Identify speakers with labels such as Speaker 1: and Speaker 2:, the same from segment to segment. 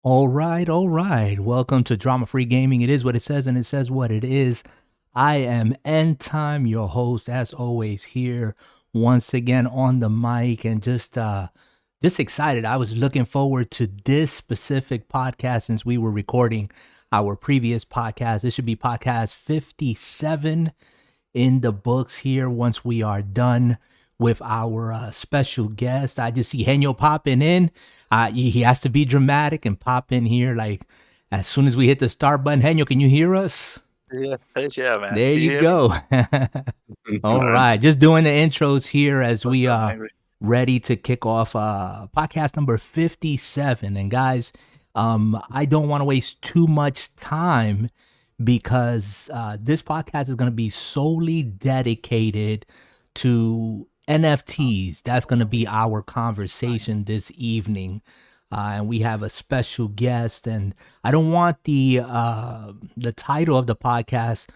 Speaker 1: All right, all right. Welcome to Drama Free Gaming. It is what it says, and it says what it is. I am End Time, your host, as always, here once again on the mic, and just excited. I was looking forward to this specific podcast since we were recording our previous podcast. This should be podcast 57 in the books here once we are done with our special guest. I just see Henyo popping in. He has to be dramatic and pop in here like as soon as we hit the start button. Henyo, can you hear us?
Speaker 2: Yeah, man.
Speaker 1: There
Speaker 2: Do
Speaker 1: you
Speaker 2: hear
Speaker 1: go. All right. Just doing the intros here as we
Speaker 2: me?
Speaker 1: are ready to kick off podcast number 57. And guys, I don't want to waste too much time because this podcast is going to be solely dedicated to NFTs. That's going to be our conversation this evening. And we have a special guest, and I don't want the title of the podcast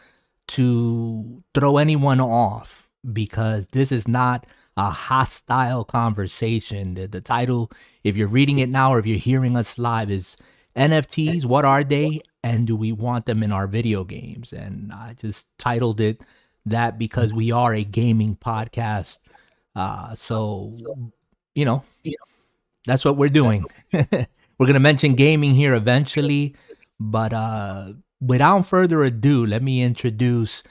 Speaker 1: to throw anyone off because this is not a hostile conversation. The title, if you're reading it now or if you're hearing us live, is NFTs. What are they, and do we want them in our video games? And I just titled it that because we are a gaming podcast. So, that's what we're doing. We're going to mention gaming here eventually, but without further ado, let me introduce,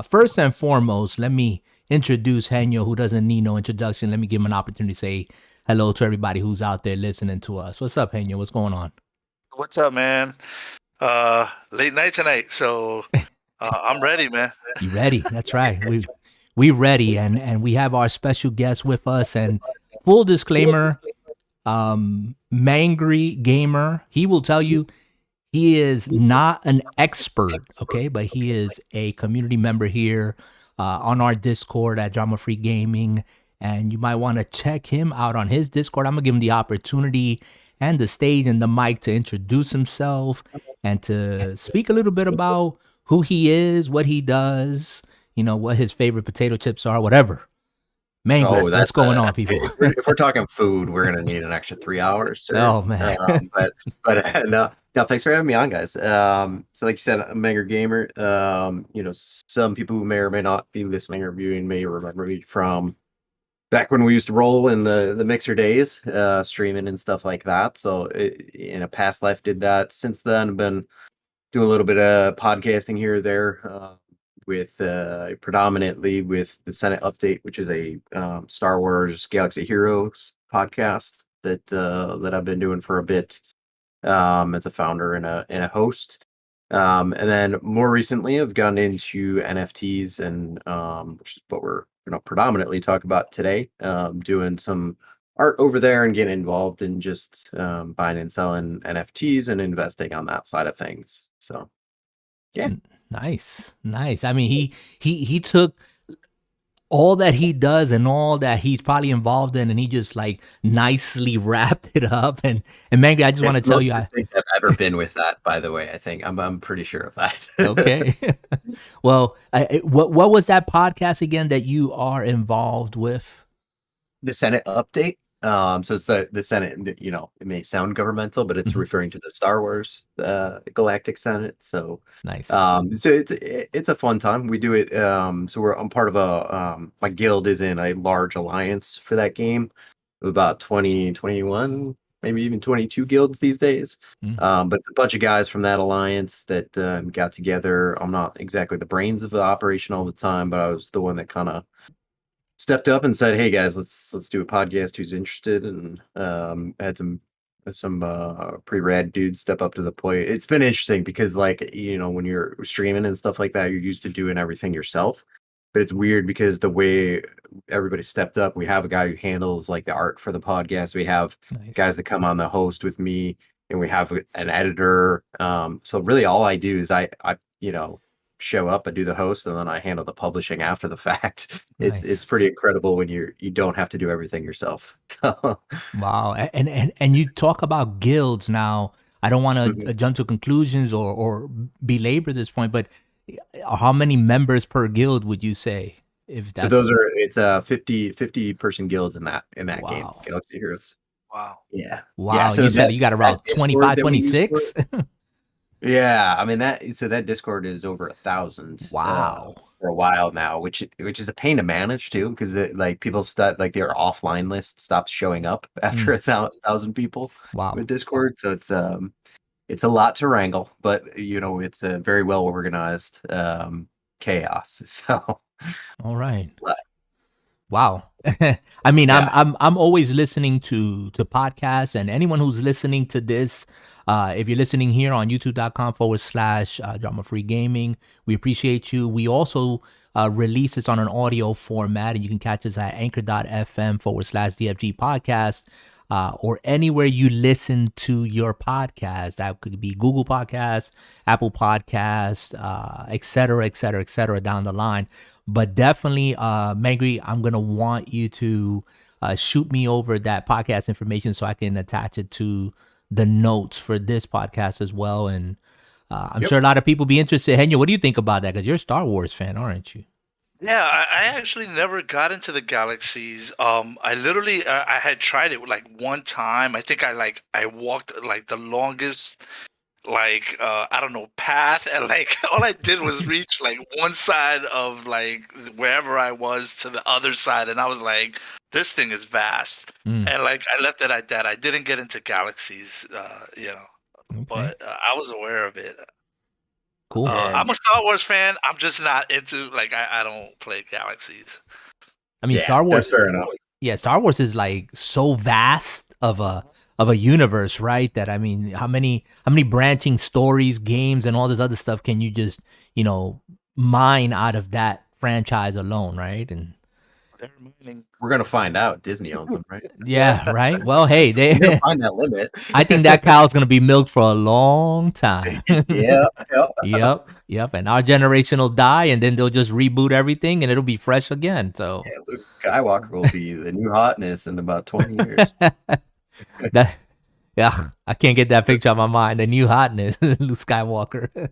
Speaker 1: first and foremost, let me introduce Henyo, who doesn't need no introduction. Let me give him an opportunity to say hello to everybody who's out there listening to us. What's up, Henyo? What's going on?
Speaker 2: What's up, man? Late night tonight, so I'm ready, man.
Speaker 1: You ready? That's right. We ready, and we have our special guest with us. And full disclaimer, Mangry Gamer, he will tell you he is not an expert, okay, but he is a community member here on our Discord at Drama Free Gaming, and you might want to check him out on his Discord. I'm gonna give him the opportunity and the stage and the mic to introduce himself and to speak a little bit about who he is, what he does, what his favorite potato chips are, whatever. Mango, what's going on, people?
Speaker 3: If we're talking food, we're gonna need an extra 3 hours.
Speaker 1: Oh man!
Speaker 3: No, thanks for having me on, guys. So, like you said, I'm Mango Gamer. Some people who may or may not be listening or viewing may remember me from back when we used to roll in the Mixer days, streaming and stuff like that. So, in a past life, did that. Since then, I've been doing a little bit of podcasting here or there. With predominantly with the Senate Update, which is a Star Wars Galaxy Heroes podcast that I've been doing for a bit as a founder and a host. And then more recently, I've gotten into NFTs, and which is what we're predominantly talk about today. Doing some art over there and getting involved in just buying and selling NFTs and investing on that side of things. So, yeah.
Speaker 1: Nice. I mean, he took all that he does and all that he's probably involved in, and he just like nicely wrapped it up. And Mango, I just want to tell you,
Speaker 3: I think I've ever been with that. By the way, I think I'm pretty sure of that.
Speaker 1: Okay. Well, what was that podcast again that you are involved with?
Speaker 3: The Senate Update. So it's the Senate, it may sound governmental, but it's referring to the Star Wars Galactic Senate. So
Speaker 1: nice.
Speaker 3: So it's a fun time. We do it. So I'm part of my guild is in a large alliance for that game, about 20, 21, maybe even 22 guilds these days. But it's a bunch of guys from that alliance that got together. I'm not exactly the brains of the operation all the time, but I was the one that kind of stepped up and said, "Hey guys, let's do a podcast. Who's interested?" And had some pretty rad dudes step up to the plate. It's been interesting because, like, when you're streaming and stuff like that, you're used to doing everything yourself. But it's weird because the way everybody stepped up, we have a guy who handles like the art for the podcast. We have guys that come on the host with me, and we have an editor. So really, all I do is I show up, I do the host, and then I handle the publishing after the fact. It's pretty incredible when you don't have to do everything yourself. So.
Speaker 1: Wow. And you talk about guilds now. I don't want to jump to conclusions or belabor this point, but how many members per guild would you say?
Speaker 3: So it's 50 person guilds in that game, Galaxy Heroes.
Speaker 2: Wow.
Speaker 3: Yeah.
Speaker 1: Wow,
Speaker 3: So
Speaker 1: you said you got
Speaker 3: that
Speaker 1: around
Speaker 3: Discord
Speaker 1: 25,
Speaker 3: that we use for
Speaker 1: 26?
Speaker 3: it. Yeah, I mean that Discord is over 1,000
Speaker 1: Wow.
Speaker 3: for a while now, which is a pain to manage too, because like people start like their offline list stops showing up after
Speaker 1: Mm,
Speaker 3: 1,000 people
Speaker 1: wow.
Speaker 3: with Discord, so it's a lot to wrangle, but it's a very well organized chaos. So,
Speaker 1: All right.
Speaker 3: but,
Speaker 1: Wow. I mean,
Speaker 3: yeah,
Speaker 1: I'm always listening to podcasts, and anyone who's listening to this, if you're listening here on youtube.com/drama free gaming, we appreciate you. We also release this on an audio format, and you can catch us at anchor.fm/DFG Podcast. Or anywhere you listen to your podcast. That could be Google Podcasts, Apple Podcasts, et cetera, down the line. But definitely, Mangry, I'm going to want you to shoot me over that podcast information so I can attach it to the notes for this podcast as well. And I'm
Speaker 3: Yep.
Speaker 1: sure a lot of people be interested. Henyo, what do you think about that? Because you're a Star Wars fan, aren't you?
Speaker 2: Yeah, I actually never got into the galaxies. I literally I had tried it like one time. I think I walked like the longest I don't know path, and like all I did was reach like one side of like wherever I was to the other side, and I was like, this thing is vast,
Speaker 1: Mm,
Speaker 2: and like I left it at that. I didn't get into galaxies,
Speaker 1: okay,
Speaker 2: but I was aware of it.
Speaker 1: cool.
Speaker 3: Yeah,
Speaker 2: I'm a Star Wars fan. I'm just not into I don't play galaxies.
Speaker 1: I mean,
Speaker 3: yeah,
Speaker 1: Star
Speaker 3: that's
Speaker 1: Wars.
Speaker 3: fair enough.
Speaker 1: Yeah, Star Wars is like so vast of a universe, right? That I mean, how many branching stories, games, and all this other stuff can you just mine out of that franchise alone, right? And
Speaker 2: They're mining.
Speaker 3: We're gonna find out. Disney owns them, right?
Speaker 1: yeah, right. Well, hey,
Speaker 3: We're gonna
Speaker 1: they.
Speaker 3: find that limit.
Speaker 1: I think that cow's gonna be milked for a long time.
Speaker 3: Yeah,
Speaker 1: Yep. And our generation will die, and then they'll just reboot everything, and it'll be fresh again. So
Speaker 3: yeah. Luke Skywalker will be the new hotness in about 20 years.
Speaker 1: that, yeah, I can't get that picture out of my mind. The new hotness, Luke Skywalker.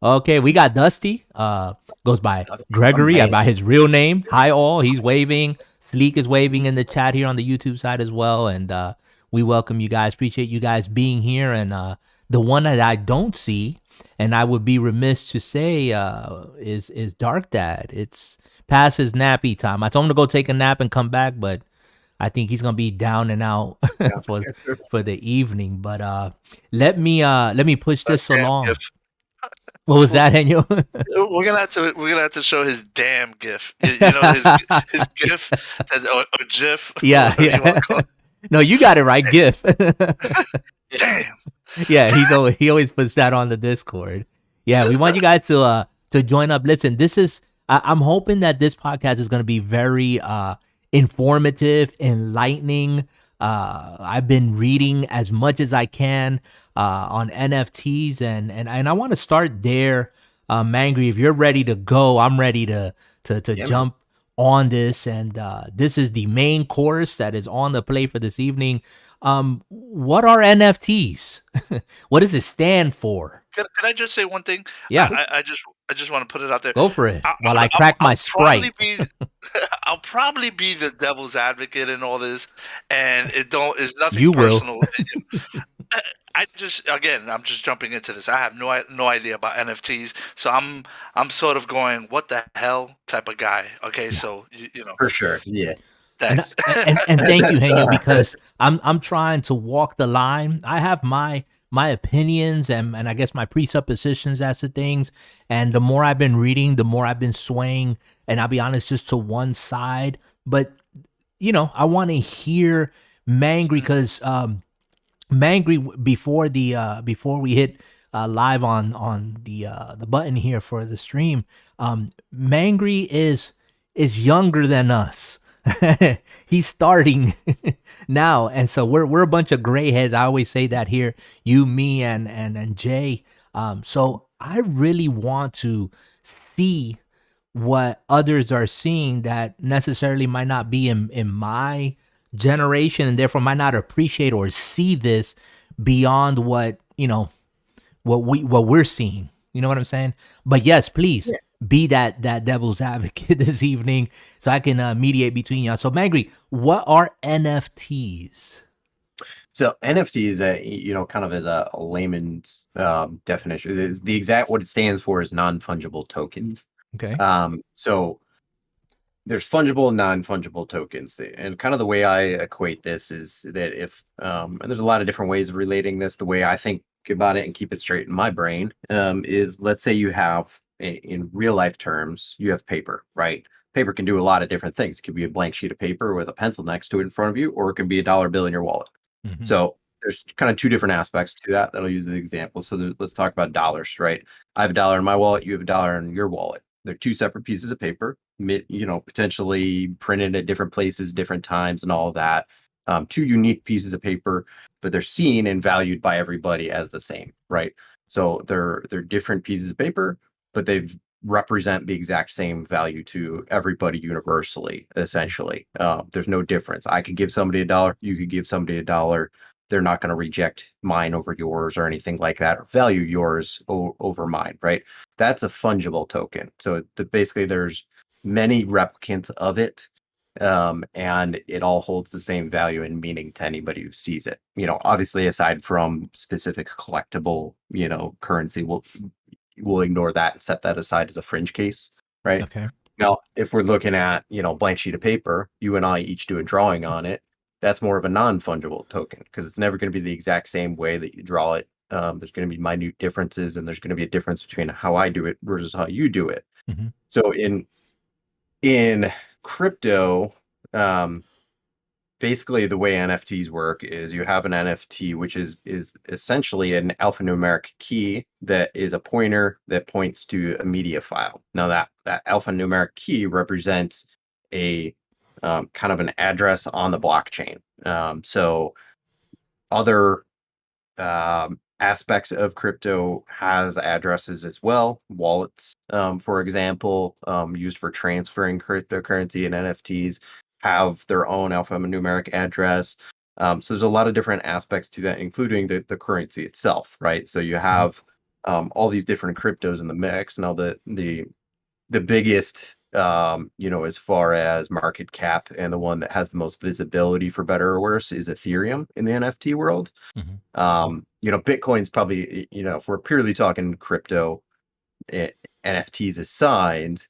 Speaker 1: Okay, we got Dusty. Goes by Gregory, by his real name. Hi all. He's waving. Sleek is waving in the chat here on the YouTube side as well. And we welcome you guys. Appreciate you guys being here. And the one that I don't see, and I would be remiss to say, is Dark Dad. It's past his nappy time. I told him to go take a nap and come back, but I think he's gonna be down and out for the evening. But let me push this
Speaker 2: Damn
Speaker 1: along.
Speaker 2: GIF.
Speaker 1: What was that, Henyo?
Speaker 2: We're gonna have to show his damn GIF. His GIF or GIF.
Speaker 1: Yeah,
Speaker 2: whatever you
Speaker 1: yeah.
Speaker 2: wanna call it.
Speaker 1: No, you got it right, GIF.
Speaker 2: Damn.
Speaker 1: Yeah, he always puts that on the Discord. Yeah, we want you guys to join up. Listen, I'm hoping that this podcast is going to be very informative, enlightening. I've been reading as much as I can on NFTs, and I want to start there. Mangry, if you're ready to go, I'm ready to jump on this, and this is the main course that is on the play for this evening. What are NFTs? What does it stand for?
Speaker 2: Can I just say one thing?
Speaker 1: Yeah.
Speaker 2: I just want to put it out there.
Speaker 1: Go for it. While I crack my Sprite.
Speaker 2: I'll probably be the devil's advocate in all this, and it's nothing
Speaker 1: You will.
Speaker 2: personal. I'm just jumping into this. I have no idea about NFTs, so I'm sort of going, what the hell type of guy. Okay, so
Speaker 3: For sure. Yeah.
Speaker 2: thanks.
Speaker 1: And thank you, Henyo, because I'm trying to walk the line. I have my opinions and I guess my presuppositions as to things. And the more I've been reading, the more I've been swaying, and I'll be honest, just to one side. But I want to hear Mangry, because Mangry, before we hit live on the button here for the stream, Mangry is younger than us. He's starting now, and so we're a bunch of gray heads. I always say that here, you, me, and Jay. So I really want to see what others are seeing that necessarily might not be in my generation, and therefore might not appreciate or see this beyond what we're seeing. You know what I'm saying? But yes, please. Yeah. Be that devil's advocate this evening so I can mediate between y'all. So Mangry, what are NFTs?
Speaker 3: So NFT is kind of as a layman's definition. Is the exact what it stands for is non-fungible tokens.
Speaker 1: Okay.
Speaker 3: So there's fungible and non-fungible tokens, and kind of the way I equate this is that if and there's a lot of different ways of relating this. The way I think about it and keep it straight in my brain is, let's say you have in real life terms, you have paper, right? Paper can do a lot of different things. It could be a blank sheet of paper with a pencil next to it in front of you, or it could be a dollar bill in your wallet.
Speaker 1: Mhm.
Speaker 3: So there's kind of two different aspects to that I'll use as an example. So let's talk about dollars, right? I have a dollar in my wallet. You have a dollar in your wallet. They're two separate pieces of paper, potentially printed at different places, different times, and all of that. Two unique pieces of paper, but they're seen and valued by everybody as the same, right? So they're different pieces of paper, but they represent the exact same value to everybody universally, essentially. There's no difference. I could give somebody $1, you could give somebody $1. They're not going to reject mine over yours or anything like that, or value yours over mine, right? That's a fungible token. So basically there's many replicants of it, and it all holds the same value and meaning to anybody who sees it. Obviously, aside from specific collectible, currency, we'll ignore that and set that aside as a fringe case, right?
Speaker 1: Okay.
Speaker 3: Now, if we're looking at, blank sheet of paper, you and I each do a drawing on it. That's more of a non-fungible token because it's never going to be the exact same way that you draw it. There's going to be minute differences, and there's going to be a difference between how I do it versus how you do it.
Speaker 1: Mhm.
Speaker 3: So in crypto, basically the way NFTs work is you have an NFT, which is essentially an alphanumeric key that is a pointer that points to a media file. Now that alphanumeric key represents a kind of an address on the blockchain. So other aspects of crypto has addresses as well. Wallets, for example, used for transferring cryptocurrency and NFTs, have their own alphanumeric address. So there's a lot of different aspects to that, including the currency itself, right? So you have all these different cryptos in the mix. Now the biggest, as far as market cap and the one that has the most visibility, for better or worse, is Ethereum in the NFT world.
Speaker 1: Mhm.
Speaker 3: Bitcoin's probably, if we're purely talking crypto, NFTs aside,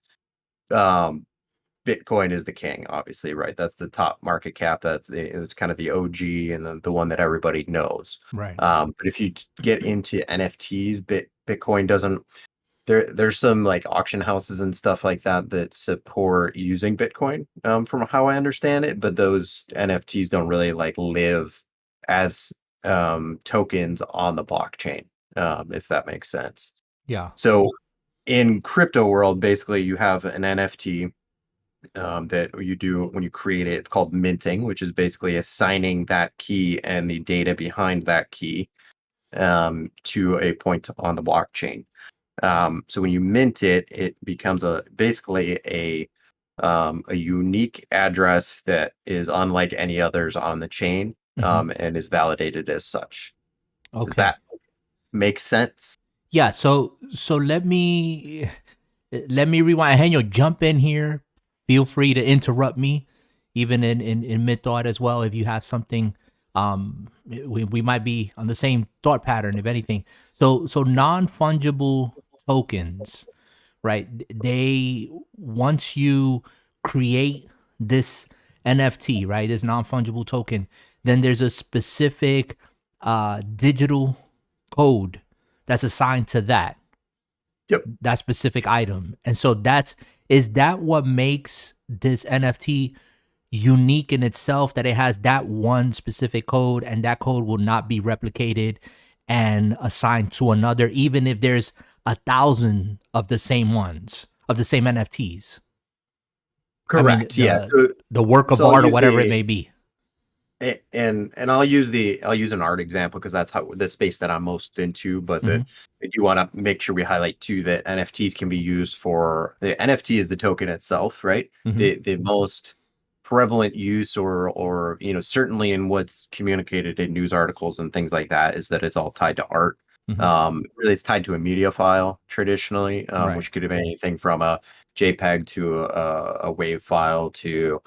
Speaker 3: Bitcoin is the king, obviously, right? That's the top market cap. It's kind of the OG and the one that everybody knows.
Speaker 1: Right.
Speaker 3: But if you get into NFTs, Bitcoin doesn't. There's some like auction houses and stuff like that support using Bitcoin, from how I understand it. But those NFTs don't really like live as tokens on the blockchain, if that makes sense.
Speaker 1: Yeah.
Speaker 3: So in crypto world, basically you have an NFT that you do when you create it. It's called minting, which is basically assigning that key and the data behind that key to a point on the blockchain. So when you mint it, it becomes basically a unique address that is unlike any others on the chain, and is validated as such. Does
Speaker 1: Okay.
Speaker 3: that make sense?
Speaker 1: Yeah. So let me rewind. Henyo, jump in here. Feel free to interrupt me, even in mid thought as well. If you have something, we might be on the same thought pattern. If anything, so non-fungible tokens, right? They, once you create this NFT, right, this non-fungible token, then there's a specific digital code that's assigned to that.
Speaker 3: Yep.
Speaker 1: That specific item. And so is that what makes this NFT unique in itself, that it has that one specific code, and that code will not be replicated and assigned to another, even if there's 1,000 of the same ones, of the same NFTs?
Speaker 3: Correct.
Speaker 1: The work of art or whatever it may be.
Speaker 3: And I'll use an art example because that's the space that I'm most into. But I do want to make sure we highlight too that NFTs can be used for, the NFT is the token itself, right? The most prevalent use, or certainly in what's communicated in news articles and things like that, is that it's all tied to art. Really, it's tied to a media file traditionally, which could have been anything from a JPEG to a WAV file to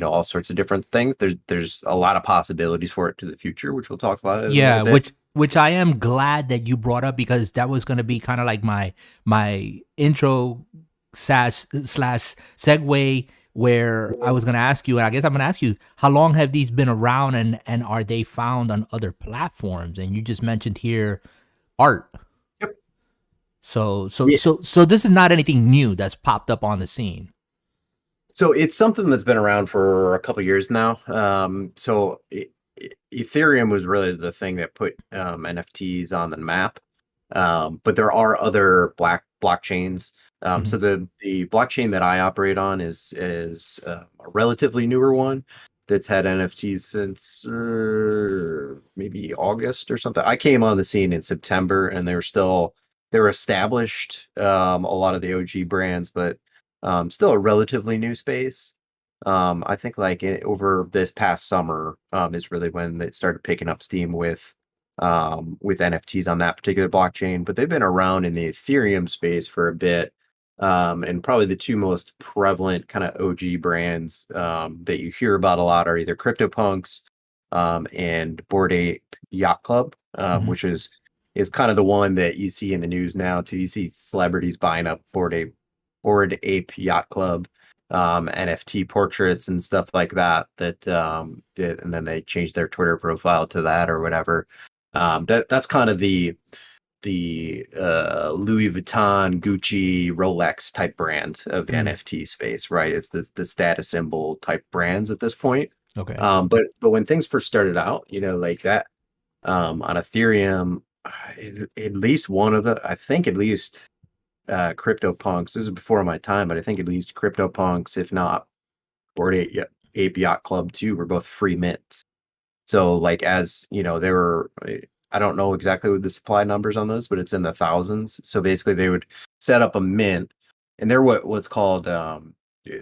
Speaker 3: all sorts of different things. There's a lot of possibilities for it to the future, which we'll talk about in a
Speaker 1: Yeah,
Speaker 3: little bit.
Speaker 1: which I am glad that you brought up, because that was going to be kind of like my intro slash segue, where I was going to ask you, and I guess I'm going to ask you, how long have these been around, and are they found on other platforms? And you just mentioned here art.
Speaker 3: Yep.
Speaker 1: So
Speaker 3: Yeah.
Speaker 1: so this is not anything new that's popped up on the scene.
Speaker 3: So it's something that's been around for a couple years now. Ethereum was really the thing that put NFTs on the map. But there are other blockchains. So the blockchain that I operate on is a relatively newer one that's had NFTs since maybe August or something. I came on the scene in September, and they were established, a lot of the OG brands, but still a relatively new space. I think over this past summer is really when it started picking up steam with NFTs on that particular blockchain. But they've been around in the Ethereum space for a bit. And probably the two most prevalent kind of OG brands that you hear about a lot are either CryptoPunks and Bored Ape Yacht Club, which is kind of the one that you see in the news now too. You see celebrities buying up Bored Ape Yacht Club NFT portraits and stuff like that, and then they changed their Twitter profile to that or whatever. That's kind of the Louis Vuitton, Gucci, Rolex type brand of the NFT space, right? It's the status symbol type brands at this point.
Speaker 1: Okay.
Speaker 3: But when things first started out, like that, on Ethereum, at least one of the, I think at least CryptoPunks, this is before my time, but I think at least CryptoPunks, if not Bored Ape Yacht Club too, were both free mints. So as they were, I don't know exactly what the supply numbers on those, but it's in the thousands. So basically they would set up a mint, and they're what's called, the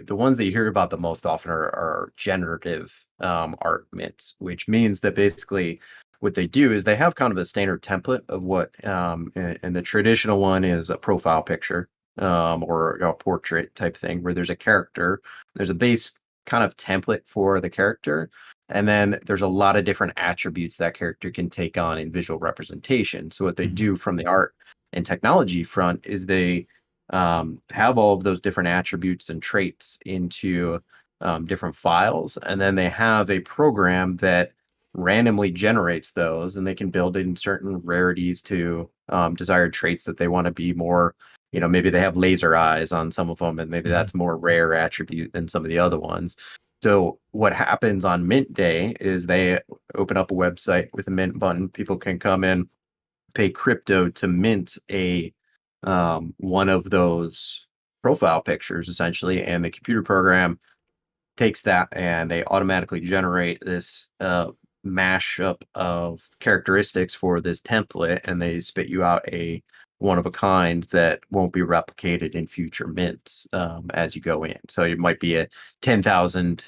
Speaker 3: ones that you hear about the most often are generative art mints, which means that basically what they do is they have kind of a standard template of what, and the traditional one is a profile picture or a portrait type thing where there's a character, there's a base kind of template for the character, and then there's a lot of different attributes that character can take on in visual representation. So what they do from the art and technology front is they have all of those different attributes and traits into different files, and then they have a program that randomly generates those, and they can build in certain rarities to desired traits that they want to be more, maybe they have laser eyes on some of them, and maybe that's more rare attribute than some of the other ones. So what happens on mint day is they open up a website with a mint button. People can come in, pay crypto to mint a one of those profile pictures essentially, and the computer program takes that and they automatically generate this mashup of characteristics for this template, and they spit you out a one of a kind that won't be replicated in future mints as you go in. So it might be a 10,000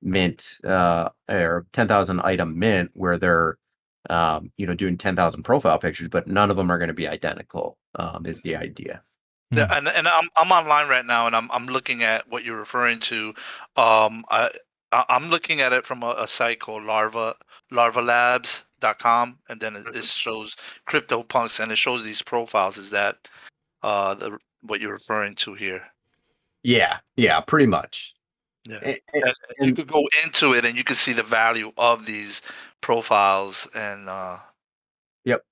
Speaker 3: mint or 10,000 item mint where they're doing 10,000 profile pictures, but none of them are going to be identical, is the idea.
Speaker 2: Yeah, and I'm online right now, and I'm looking at what you're referring to. I'm looking at it from a site called larvalabs.com, and then it shows CryptoPunks, and it shows these profiles. Is that what you're referring to here?
Speaker 3: Yeah, pretty much.
Speaker 2: Yeah, and you could go into it, and you can see the value of these profiles, and
Speaker 3: yep,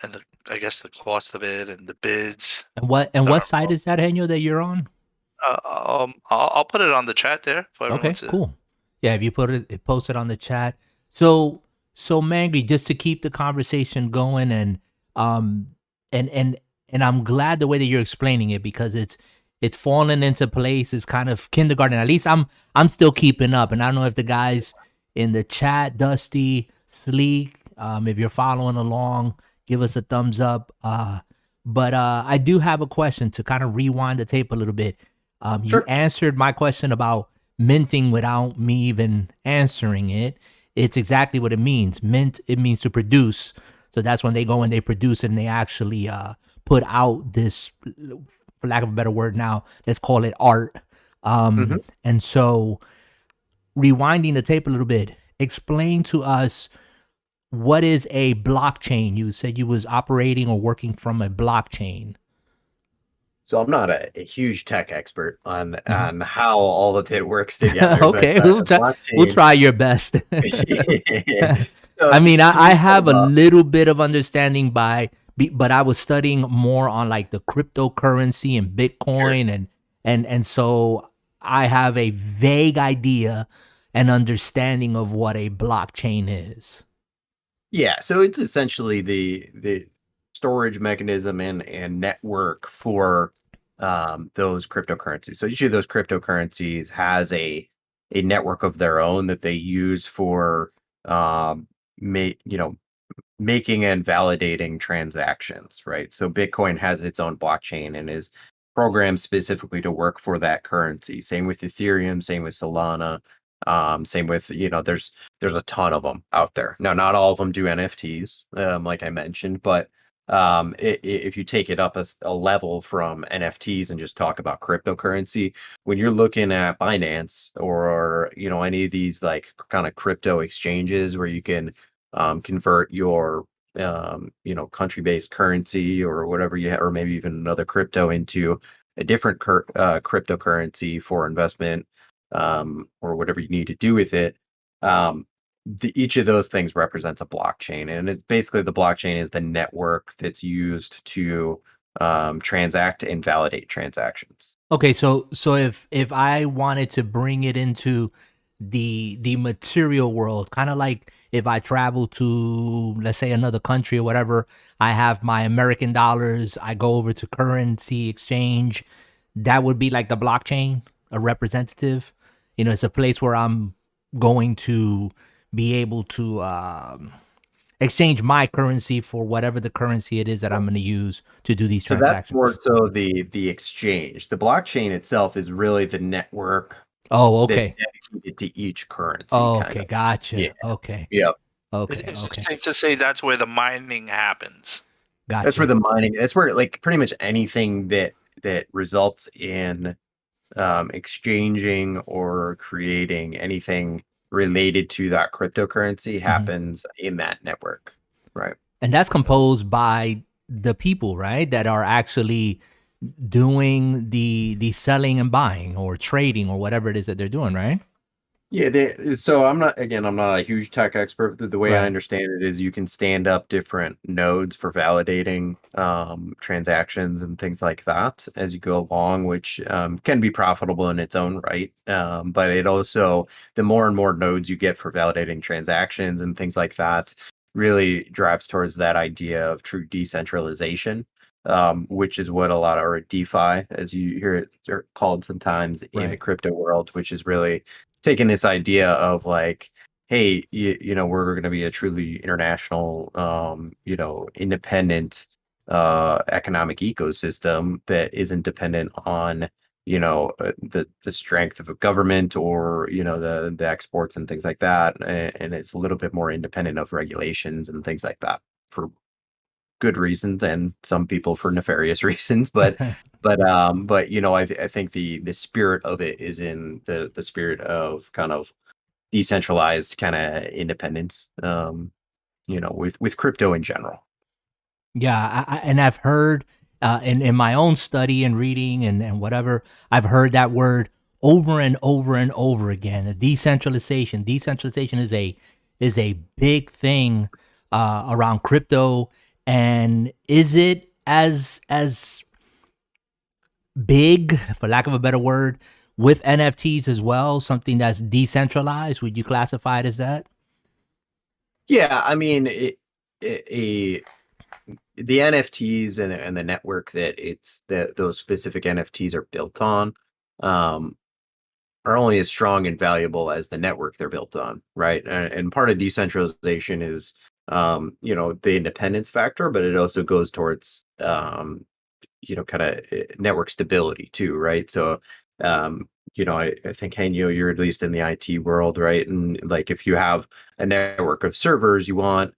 Speaker 2: and I guess the cost of it and the bids.
Speaker 1: And what site is that, Henyo, that you're on?
Speaker 2: I'll put it on the chat there for everyone to.
Speaker 1: Cool. Yeah, if you post it on the chat. So Mangry, just to keep the conversation going, and I'm glad the way that you're explaining it, because it's fallen into place. It's kind of kindergarten. At least I'm still keeping up, and I don't know if the guys in the chat, Dusty, Sleek, if you're following along, give us a thumbs up. But I do have a question to kind of rewind the tape a little bit.
Speaker 3: Sure.
Speaker 1: You answered my question about minting without me even answering it. It's exactly what it means. Mint, it means to produce. So that's when they go and they produce it, and they actually put out this, for lack of a better word now, let's call it art. And so rewinding the tape a little bit, explain to us what is a blockchain. You said you was operating or working from a blockchain.
Speaker 3: So I'm not a huge tech expert on how all of it works together.
Speaker 1: Okay,
Speaker 3: but,
Speaker 1: we'll try your best.
Speaker 3: So,
Speaker 1: I mean,
Speaker 3: to
Speaker 1: I
Speaker 3: be
Speaker 1: have a
Speaker 3: fair,
Speaker 1: little bit of understanding but I was studying more on like the cryptocurrency and Bitcoin, and so I have a vague idea and understanding of what a blockchain is.
Speaker 3: yeah, so it's essentially the storage mechanism and network for those cryptocurrencies. So each of those cryptocurrencies has a network of their own that they use for making and validating transactions, right? So Bitcoin has its own blockchain and is programmed specifically to work for that currency. Same with Ethereum, same with Solana, same with, there's a ton of them out there. Now, not all of them do NFTs, like I mentioned, but if you take it up a level from NFTs and just talk about cryptocurrency, when you're looking at Binance or any of these like kind of crypto exchanges where you can convert your country-based currency or whatever you have, or maybe even another crypto into a different cryptocurrency for investment, or whatever you need to do with it. Each of those things represents a blockchain, and basically the blockchain is the network that's used to transact and validate transactions.
Speaker 1: Okay, so if I wanted to bring it into the material world, kind of like if I travel to, let's say, another country or whatever, I have my American dollars, I go over to currency exchange, that would be like the blockchain, a representative. It's a place where I'm going to be able to exchange my currency for whatever the currency it is that I'm going to use to do these transactions.
Speaker 3: That's more so the exchange. The blockchain itself is really the network.
Speaker 1: Oh, okay.
Speaker 3: That's dedicated to each currency.
Speaker 1: Oh, okay, gotcha.
Speaker 3: Yeah.
Speaker 1: Okay.
Speaker 3: Yep.
Speaker 1: Okay.
Speaker 2: It's safe to say that's where the mining happens.
Speaker 1: Gotcha.
Speaker 3: That's where the mining. That's where like pretty much anything that results in exchanging or creating anything related to that cryptocurrency happens in that network, right?
Speaker 1: And that's composed by the people, right, that are actually doing the selling and buying or trading or whatever it is that they're doing, right?
Speaker 3: Yeah, so I'm not a huge tech expert, but the way
Speaker 1: Right.
Speaker 3: I understand it is you can stand up different nodes for validating transactions and things like that as you go along, which can be profitable in its own right. But it also, the more and more nodes you get for validating transactions and things like that, really drives towards that idea of true decentralization, which is what a lot of, or DeFi, as you hear it called sometimes in the crypto world, which is really taking this idea of like, hey, we're going to be a truly international, independent economic ecosystem that isn't dependent on, the strength of a government or, the exports and things like that. And it's a little bit more independent of regulations and things like that for good reasons, and some people for nefarious reasons. But I think the spirit of it is in the spirit of kind of decentralized kind of independence, with crypto in general.
Speaker 1: Yeah, and I've heard in my own study and reading and whatever, I've heard that word over and over and over again. Decentralization. Decentralization is a big thing around crypto. And is it as big, for lack of a better word, with NFTs as well? Something that's decentralized? Would you classify it as that?
Speaker 3: Yeah, I mean, the NFTs and the network that those specific NFTs are built on are only as strong and valuable as the network they're built on, right? And part of decentralization is the independence factor, but it also goes towards kind of network stability too, right? So I think, Henyo, you're at least in the IT world, right? And like if you have a network of servers, you want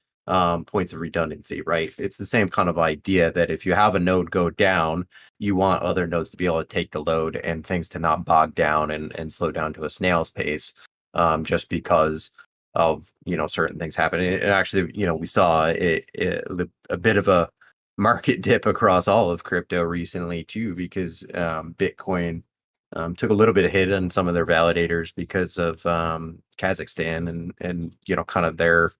Speaker 3: points of redundancy, right? It's the same kind of idea that if you have a node go down, you want other nodes to be able to take the load and things to not bog down and slow down to a snail's pace. just because of certain things happening. And actually, we saw a bit of a market dip across all of crypto recently too, because Bitcoin took a little bit of hit on some of their validators because of Kazakhstan and kind of their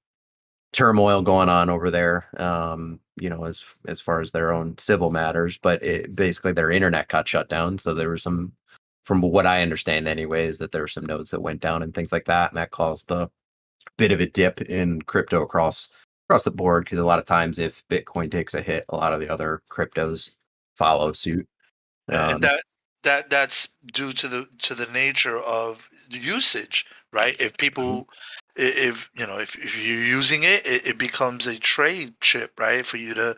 Speaker 3: turmoil going on over there, as far as their own civil matters. But basically their internet got shut down, so there was some, from what I understand anyways, that there were some nodes that went down and things like that, and that caused a bit of a dip in crypto across the board, because a lot of times if Bitcoin takes a hit, a lot of the other cryptos follow suit.
Speaker 2: And that's due to the nature of the usage, right? If people, if if you're using it, it becomes a trade chip, right? For you to,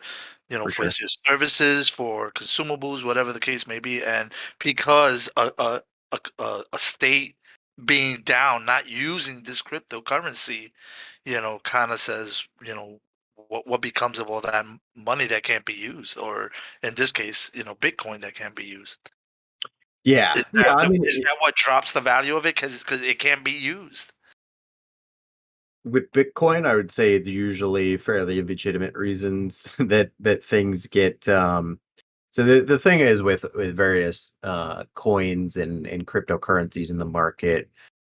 Speaker 3: For
Speaker 2: for
Speaker 3: sure.
Speaker 2: your services, for consumables, whatever the case may be. And because a state being down, not using this cryptocurrency, kind of says, what becomes of all that money that can't be used, or in this case, Bitcoin that can't be used.
Speaker 3: Yeah, I mean,
Speaker 2: Is that what drops the value of it? Because it can't be used.
Speaker 3: with Bitcoin, I would say it's usually fairly legitimate reasons that things get. So the thing is with various coins and cryptocurrencies in the market,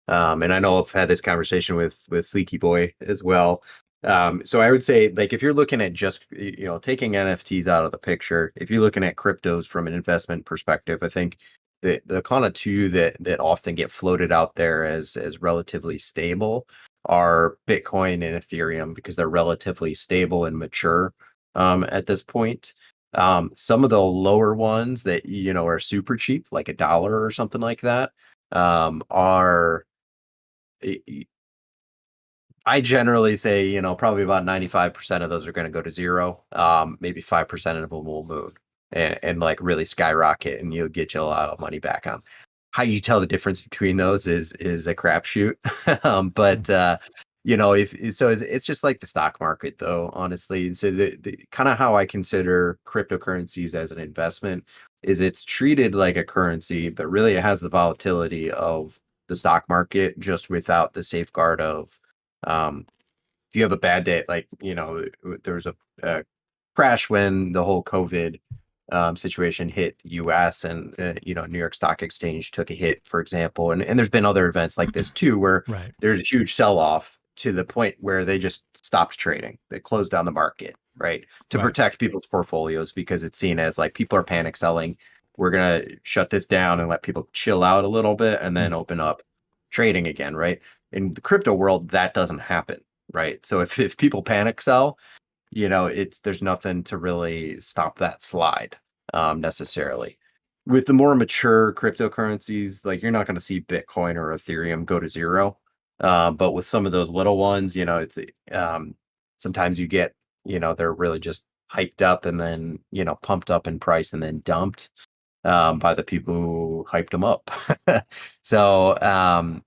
Speaker 3: and I know I've had this conversation with Sleeky Boy as well. So I would say, like, if you're looking at just taking NFTs out of the picture, if you're looking at cryptos from an investment perspective, I think the kind of two that often get floated out there as relatively stable are Bitcoin and Ethereum, because they're relatively stable and mature at this point. Some of the lower ones that are super cheap, like $1 or something like that, are, I generally say, probably about 95% of those are going to go to zero. Maybe 5% of them will move and like really skyrocket, and you'll get you a lot of money back on. How you tell the difference between those is a crapshoot. But if so, it's just like the stock market, though, honestly. So the kind of how I consider cryptocurrencies as an investment is it's treated like a currency, but really it has the volatility of the stock market, just without the safeguard of, if you have a bad day, like, there was a crash when the whole COVID situation hit the US, and New York Stock Exchange took a hit, for example. And there's been other events like this too, where
Speaker 1: Right.
Speaker 3: there's a huge sell-off to the point where they just stopped trading. They closed down the market, right? To
Speaker 1: Right.
Speaker 3: protect people's portfolios, because it's seen as like people are panic selling. We're gonna shut this down and let people chill out a little bit and then open up trading again, right? In the crypto world, that doesn't happen, right? So if people panic sell, there's nothing to really stop that slide necessarily. With the more mature cryptocurrencies, like, you're not going to see Bitcoin or Ethereum go to zero. But with some of those little ones, it's sometimes you get, they're really just hyped up and then, pumped up in price and then dumped by the people who hyped them up. So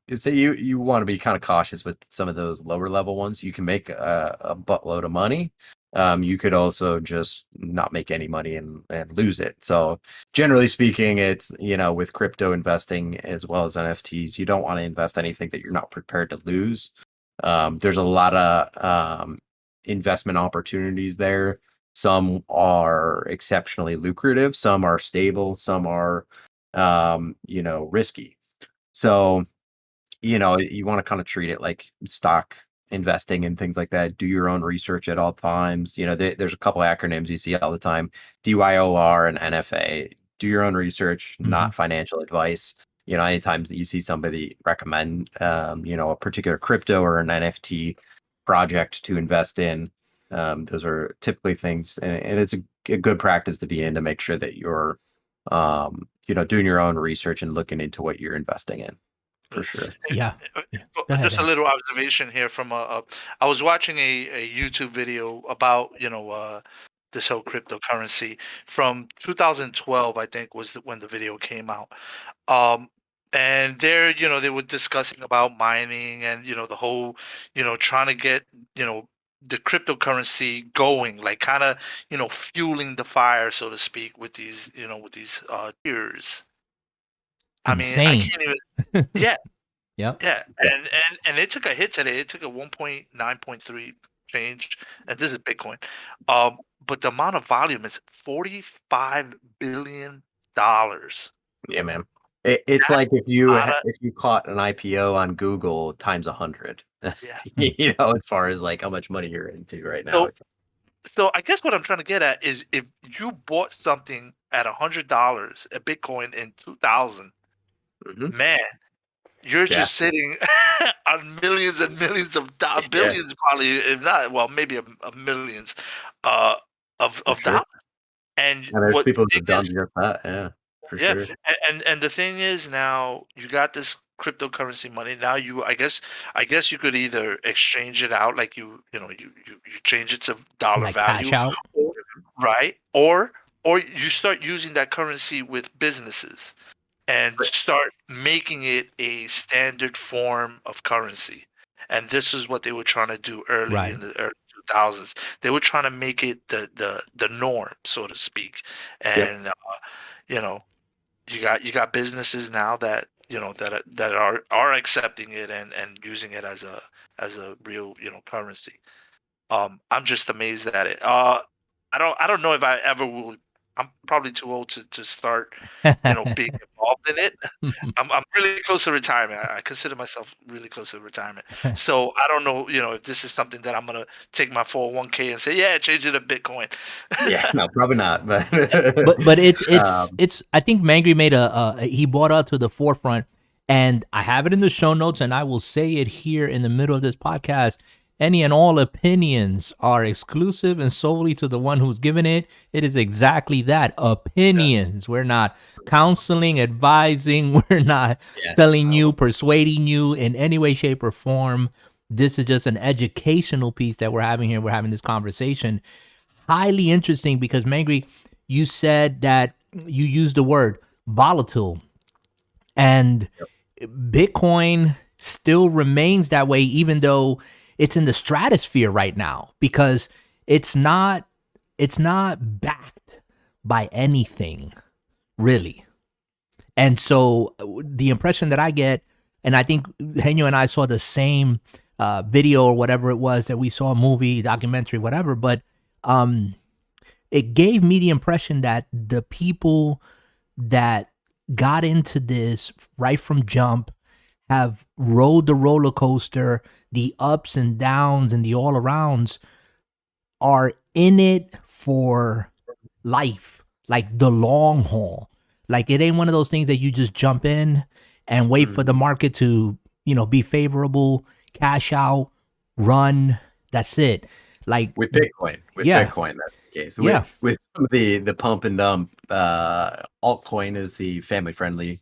Speaker 3: you want to be kind of cautious with some of those lower level ones. You can make a buttload of money. You could also just not make any money and lose it. So generally speaking, it's, with crypto investing as well as NFTs, you don't want to invest anything that you're not prepared to lose. There's a lot of investment opportunities there. Some are exceptionally lucrative, some are stable, some are, risky. So, you want to kind of treat it like stock investing and things like that. Do your own research at all times. There's a couple acronyms you see all the time: DYOR and NFA. Do your own research, not financial advice. Anytime that you see somebody recommend, a particular crypto or an NFT project to invest in, those are typically things, and it's a good practice to be in, to make sure that you're, doing your own research and looking into what you're investing in, for sure.
Speaker 1: Yeah. Yeah. Go ahead,
Speaker 2: Just a
Speaker 1: Dan.
Speaker 2: little observation here from I was watching a YouTube video about this whole cryptocurrency from 2012, I think, was when the video came out. Um, and there, they were discussing about mining and the whole, trying to get the cryptocurrency going, like kind of fueling the fire, so to speak, with these tiers. I mean, I
Speaker 1: Insane.
Speaker 2: can't even. Yeah,
Speaker 1: Yep.
Speaker 2: Yeah, and it took a hit today. It took a 1.9.3 change, and this is Bitcoin. But the amount of volume is $45 billion.
Speaker 3: Yeah, man. It's
Speaker 2: That's
Speaker 3: like
Speaker 2: a lot of
Speaker 3: if you caught an IPO on Google times 100.
Speaker 2: yeah.
Speaker 3: You know, as far as like how much money you're into right now.
Speaker 2: So so I guess what I'm trying to get at is if you bought something at $100 a Bitcoin in 2000,
Speaker 3: Mhm.
Speaker 2: man, you're
Speaker 3: Yeah,
Speaker 2: just sitting on millions and millions of
Speaker 3: yeah,
Speaker 2: billions, probably, if not, well, maybe a millions, uh,
Speaker 3: for
Speaker 2: of
Speaker 3: sure.
Speaker 2: dollars. And
Speaker 3: And there's
Speaker 2: what
Speaker 3: people
Speaker 2: thing
Speaker 3: who've done
Speaker 2: is,
Speaker 3: just that. Yeah, for
Speaker 2: yeah,
Speaker 3: sure.
Speaker 2: and the thing is now you got this cryptocurrency money. Now I guess you could either exchange it out, like you change it to dollar
Speaker 1: Like cash
Speaker 2: value,
Speaker 1: out.
Speaker 2: or, right? Or you start using that currency with businesses and
Speaker 3: Right.
Speaker 2: start making it a standard form of currency. And this is what they were trying to do early
Speaker 1: Right.
Speaker 2: in the early 2000s. They were trying to make it the norm, so to speak.
Speaker 3: Yep.
Speaker 2: And you know, you got businesses now that that are accepting it and using it as a real currency. I'm just amazed at it. I don't know if I ever will. I'm probably too old to start being involved in it. I'm really close to retirement. I consider myself really close to retirement. So I don't know, if this is something that I'm gonna take my 401k and say, yeah, change it to Bitcoin.
Speaker 3: Yeah, no, probably not. But
Speaker 1: But
Speaker 3: um,
Speaker 1: it's I think Mangry made he brought out to the forefront, and I have it in the show notes, and I will say it here in the middle of this podcast. Any and all opinions are exclusive and solely to the one who's given it. It is exactly that, opinions. We're not counseling, advising. We're not
Speaker 3: yeah,
Speaker 1: telling
Speaker 3: no,
Speaker 1: you, persuading you in any way, shape, or form. This is just an educational piece that we're having here. We're having this conversation. Highly interesting because Mangry, you said that you used the word volatile, and Bitcoin still remains that way, even though it's in the stratosphere right now, because it's not backed by anything really. And so the impression that I get, and I think Henyo and I saw the same video or whatever it was that we saw, a movie, documentary, whatever, but it gave me the impression that the people that got into this right from jump have rode the roller coaster, the ups and downs and the all arounds, are in it for life, like the long haul. Like it ain't one of those things that you just jump in and wait for the market to, be favorable, cash out, run. That's it. Like
Speaker 3: with Bitcoin,
Speaker 1: yeah,
Speaker 3: that's the case.
Speaker 1: yeah.
Speaker 3: With some of the pump and dump, altcoin is the family friendly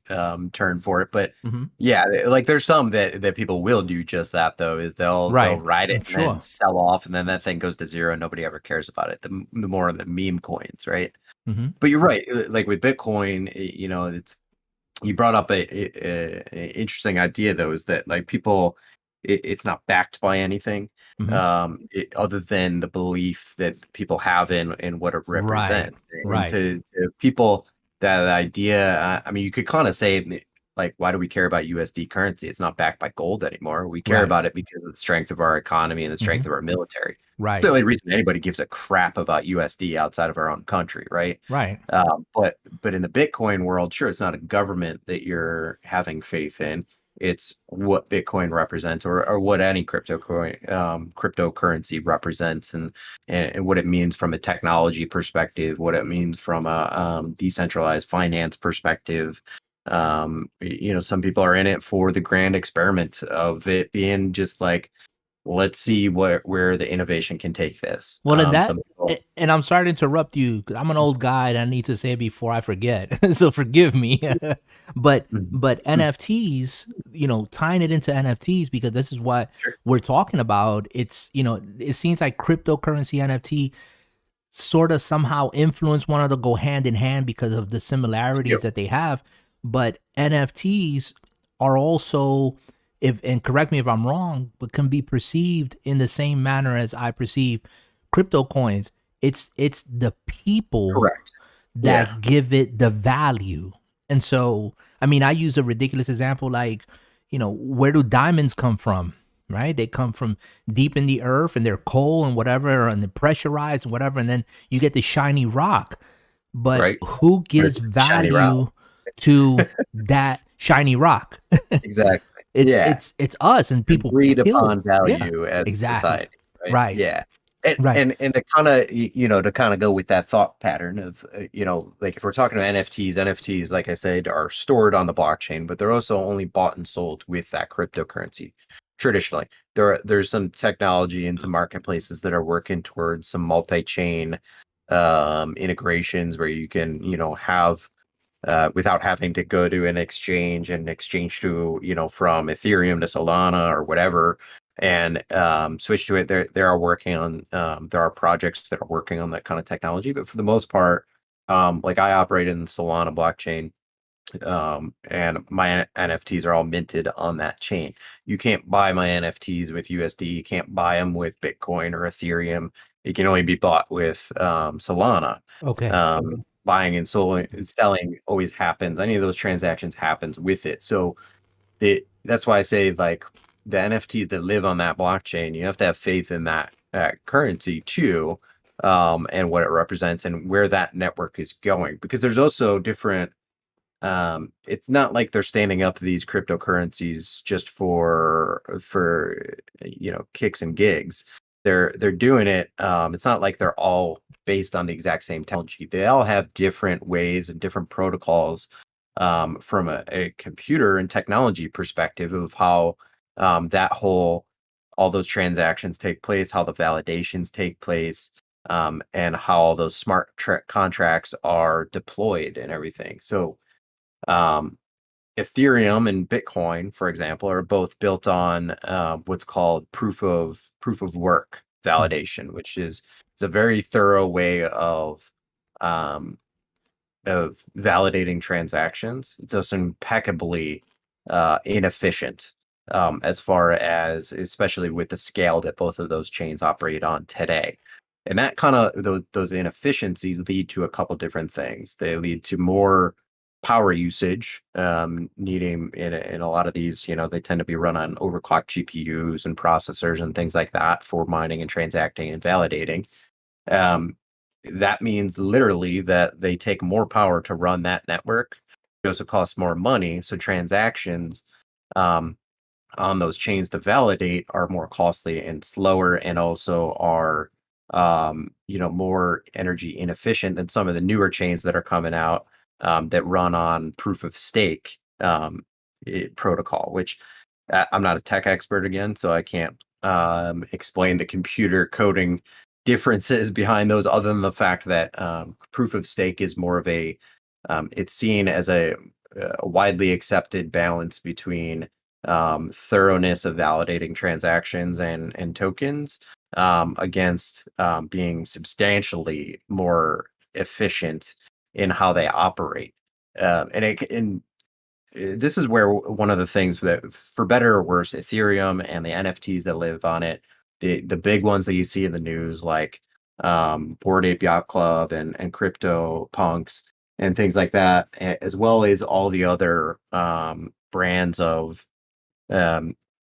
Speaker 3: term for it. But
Speaker 1: Mm-hmm.
Speaker 3: yeah, like there's some that people will do just that though, is they'll
Speaker 1: Right.
Speaker 3: ride it and
Speaker 1: Sure.
Speaker 3: then sell off, and then that thing goes to zero and nobody ever cares about it. The more of the meme coins, right?
Speaker 1: Mm-hmm.
Speaker 3: But you're right. Like with Bitcoin, it's, you brought up a interesting idea though, is that like people, it's not backed by anything
Speaker 1: Mm-hmm.
Speaker 3: other than the belief that people have in what it represents. And
Speaker 1: Right.
Speaker 3: to people, that idea, I mean, you could kind of say, like, why do we care about USD currency? It's not backed by gold anymore. We care
Speaker 1: Right.
Speaker 3: about it because of the strength of our economy and the strength
Speaker 1: Mhm.
Speaker 3: of our military. It's
Speaker 1: Right.
Speaker 3: the only reason anybody gives a crap about USD outside of our own country, right?
Speaker 1: Right.
Speaker 3: But in the Bitcoin world, sure, it's not a government that you're having faith in. It's what Bitcoin represents, or what any cryptocurrency represents, and what it means from a technology perspective, what it means from a decentralized finance perspective. Some people are in it for the grand experiment of it being just like, let's see where the innovation can take this.
Speaker 1: Well, and
Speaker 3: Some people,
Speaker 1: and I'm sorry to interrupt you, 'cause I'm an old guy and I need to say it before I forget. So forgive me. but NFTs, tying it into NFTs, because this is what
Speaker 3: Sure.
Speaker 1: we're talking about. It's, it seems like cryptocurrency, NFT sort of somehow influence one another, go hand in hand because of the similarities
Speaker 3: Yep.
Speaker 1: that they have. But NFTs are also, and correct me if I'm wrong, but can be perceived in the same manner as I perceive crypto coins. It's the people
Speaker 3: Correct.
Speaker 1: that
Speaker 3: Yeah.
Speaker 1: give it the value. And so, I mean, I use a ridiculous example, like, where do diamonds come from? Right? They come from deep in the earth, and they're coal and whatever, and they're pressurized and whatever, and then you get the shiny rock. But
Speaker 3: Right.
Speaker 1: who gives
Speaker 3: Shiny rock.
Speaker 1: value to that shiny rock?
Speaker 3: Exactly.
Speaker 1: It's us, and people
Speaker 3: Agreed
Speaker 1: kill.
Speaker 3: upon value as a
Speaker 1: exactly.
Speaker 3: society.
Speaker 1: Right.
Speaker 3: Yeah. And,
Speaker 1: Right.
Speaker 3: and to kind of to kind of go with that thought pattern of like if we're talking about NFTs, like I said, are stored on the blockchain, but they're also only bought and sold with that cryptocurrency. Traditionally, there's some technology and some marketplaces that are working towards some multi-chain integrations where you can have without having to go to an exchange and exchange to from Ethereum to Solana or whatever, and switch to it. There are projects that are working on that kind of technology, but for the most part, like I operate in the Solana blockchain, and my NFTs are all minted on that chain. You can't buy my NFTs with USD. You can't buy them with Bitcoin or Ethereum. It can only be bought with Solana.
Speaker 1: Okay.
Speaker 3: Buying and selling always happens. Any of those transactions happens with it. So that's why I say, like, the NFTs that live on that blockchain, you have to have faith in that currency too, and what it represents and where that network is going. Because there's also different. It's not like they're standing up these cryptocurrencies just for kicks and gigs. They're doing it. It's not like they're all based on the exact same technology. They all have different ways and different protocols, from a computer and technology perspective of how all those transactions take place, how the validations take place, and how all those smart contracts are deployed and everything. So Ethereum and Bitcoin, for example, are both built on what's called proof of work validation, which is it's a very thorough way of validating transactions. It's also impeccably inefficient, as far as, especially with the scale that both of those chains operate on today. And that kind of those inefficiencies lead to a couple different things. They lead to more power usage, needing in a lot of these, they tend to be run on overclocked GPUs and processors and things like that for mining and transacting and validating. That means literally that they take more power to run that network. It also costs more money. So transactions on those chains to validate are more costly and slower, and also are more energy inefficient than some of the newer chains that are coming out, that run on proof of stake protocol, which I'm not a tech expert again, so I can't explain the computer coding differences behind those, other than the fact that proof of stake is more of it's seen as a widely accepted balance between thoroughness of validating transactions and tokens, against being substantially more efficient in how they operate. And this is where one of the things that, for better or worse, Ethereum and the NFTs that live on it, the big ones that you see in the news, like Bored Ape Yacht Club and Crypto Punks and things like that, as well as all the other brands of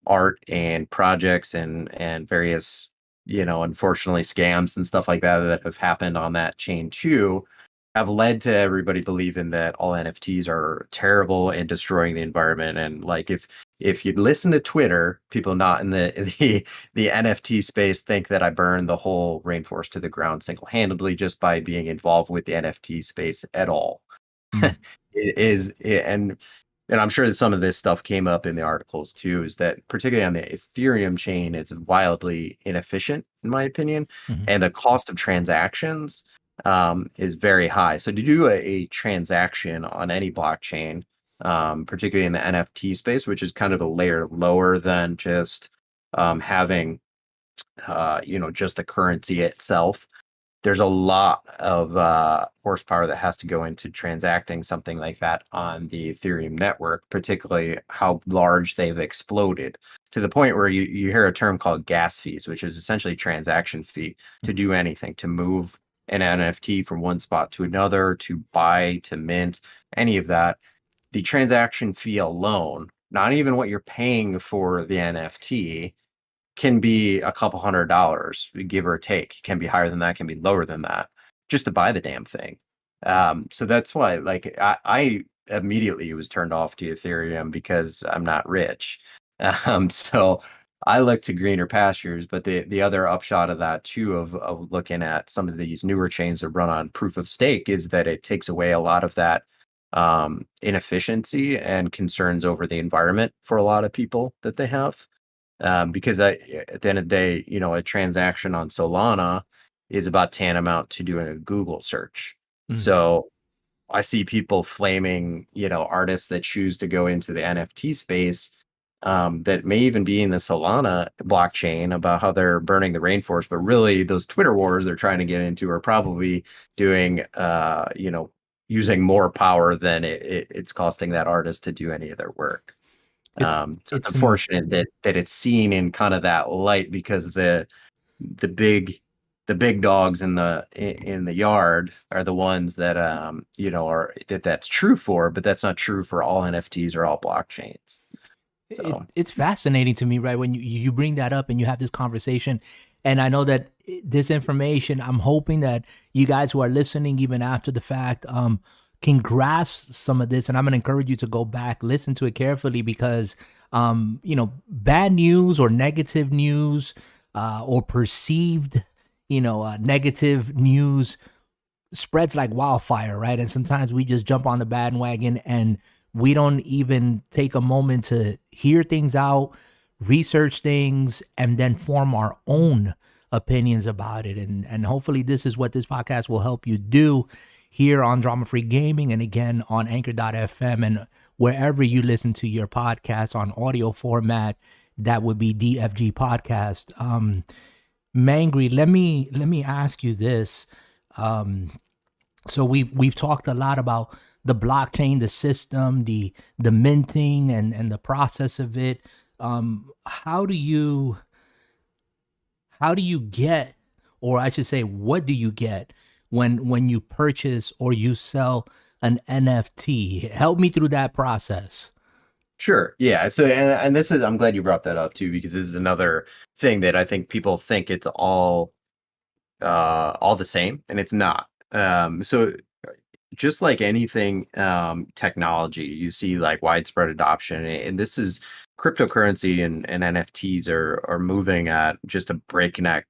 Speaker 3: art and projects and various, unfortunately, scams and stuff like that have happened on that chain too, have led to everybody believing that all NFTs are terrible and destroying the environment. And like, if you listen to Twitter, people not in the NFT space think that I burned the whole rainforest to the ground single-handedly just by being involved with the NFT space at all. And I'm sure that some of this stuff came up in the articles too, is that particularly on the Ethereum chain, it's wildly inefficient, in my opinion, and the cost of transactions is very high. So to do a transaction on any blockchain, particularly in the NFT space, which is kind of a layer lower than just having just the currency itself, there's a lot of horsepower that has to go into transacting something like that on the Ethereum network, particularly how large they've exploded, to the point where you hear a term called gas fees, which is essentially transaction fee to do anything, to move an NFT from one spot to another, to buy, to mint, any of that. The transaction fee alone not even what you're paying for the NFT, can be a couple $100, give or take. It can be higher than that, can be lower than that, just to buy the damn thing. So that's why, like, I immediately was turned off to Ethereum because I'm not rich. So I look to greener pastures. But the other upshot of that too, of looking at some of these newer chains that run on proof of stake, is that it takes away a lot of that inefficiency and concerns over the environment for a lot of people that they have. Because at the end of the day, a transaction on Solana is about tantamount to doing a Google search. So I see people flaming, artists that choose to go into the NFT space, that may even be in the Solana blockchain, about how they're burning the rainforest, but really those Twitter wars they're trying to get into are probably doing, using more power than it's costing that artist to do any of their work. So it's unfortunate that it's seen in kind of that light, because the big dogs in the yard are the ones that that's true for, but that's not true for all NFTs or all blockchains. So
Speaker 1: it's fascinating to me, right? When you bring that up and you have this conversation, and I know that this information, I'm hoping that you guys who are listening, even after the fact, can grasp some of this. And I'm going to encourage you to go back, listen to it carefully, because, bad news or negative news, or perceived, negative news spreads like wildfire, right? And sometimes we just jump on the bandwagon and we don't even take a moment to hear things out, research things, and then form our own opinions about it. And hopefully this is what this podcast will help you do here on Drama Free Gaming, and again on Anchor.fm, and wherever you listen to your podcast on audio format. That would be DFG Podcast. Mangry, let me ask you this. So we've talked a lot about the blockchain, the system, the minting, and the process of it. How do you get, or I should say, what do you get when you purchase or you sell an NFT? Help me through that process.
Speaker 3: Sure. Yeah. So, and this is, I'm glad you brought that up too, because this is another thing that I think people think it's all the same, and it's not. So just like anything, technology, you see like widespread adoption, and this is cryptocurrency and NFTs are moving at just a breakneck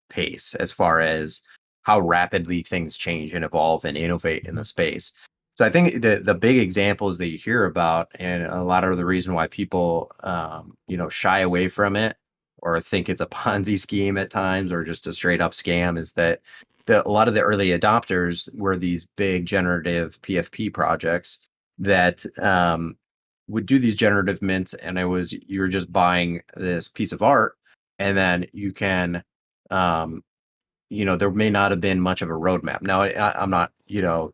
Speaker 3: pace as far as how rapidly things change and evolve and innovate in the space. So I think the big examples that you hear about, and a lot of the reason why people shy away from it or think it's a Ponzi scheme at times or just a straight up scam, is that a lot of the early adopters were these big generative PFP projects that would do these generative mints, and you're just buying this piece of art, and then you can there may not have been much of a roadmap. Now, I'm not,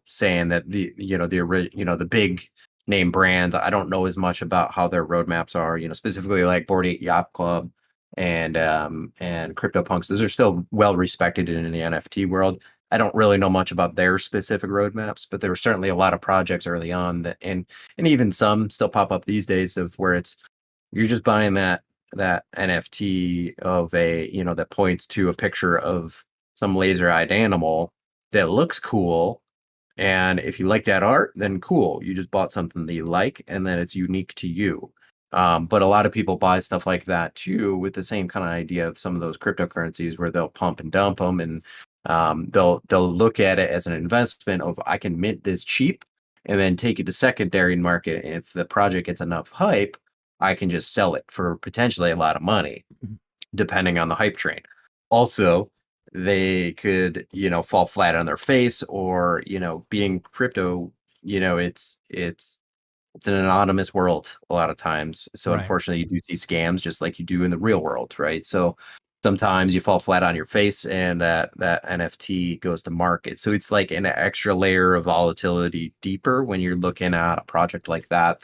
Speaker 3: saying that the big name brands, I don't know as much about how their roadmaps are, specifically like Bored Ape Yacht Club and CryptoPunks. Those are still well respected in the NFT world. I don't really know much about their specific roadmaps, but there were certainly a lot of projects early on that, and even some still pop up these days, of where you're just buying that NFT of that points to a picture of some laser-eyed animal that looks cool, and if you like that art, then cool, you just bought something that you like, and then it's unique to you. But a lot of people buy stuff like that too, with the same kind of idea of some of those cryptocurrencies, where they'll pump and dump them, and they'll look at it as an investment of, I can mint this cheap and then take it to secondary market, and if the project gets enough hype, I can just sell it for potentially a lot of money, depending on the hype train. Also, they could, fall flat on their face, or, being crypto, it's an anonymous world a lot of times. So
Speaker 1: Right.
Speaker 3: Unfortunately, you do see scams just like you do in the real world, right? So sometimes you fall flat on your face, and that NFT goes to market. So it's like an extra layer of volatility deeper when you're looking at a project like that,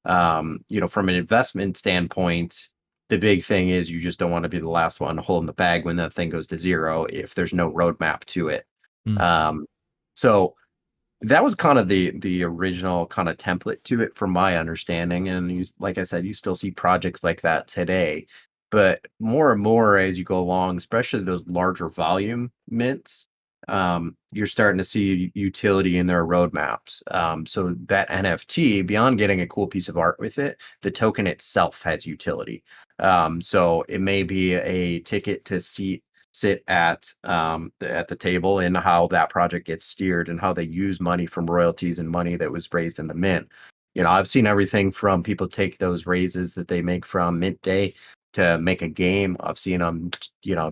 Speaker 3: from an investment standpoint, the big thing is you just don't want to be the last one holding the bag when that thing goes to zero, if there's no roadmap to it. So That was kind of the original kind of template to it, from my understanding. And like I said, you still see projects like that today. But more and more as you go along, especially those larger volume mints, you're starting to see utility in their roadmaps. So that NFT, beyond getting a cool piece of art with it, the token itself has utility. So it may be a ticket to sit at the table in how that project gets steered and how they use money from royalties and money that was raised in the mint. I've seen everything from people take those raises that they make from mint day to make a game. I've seen them,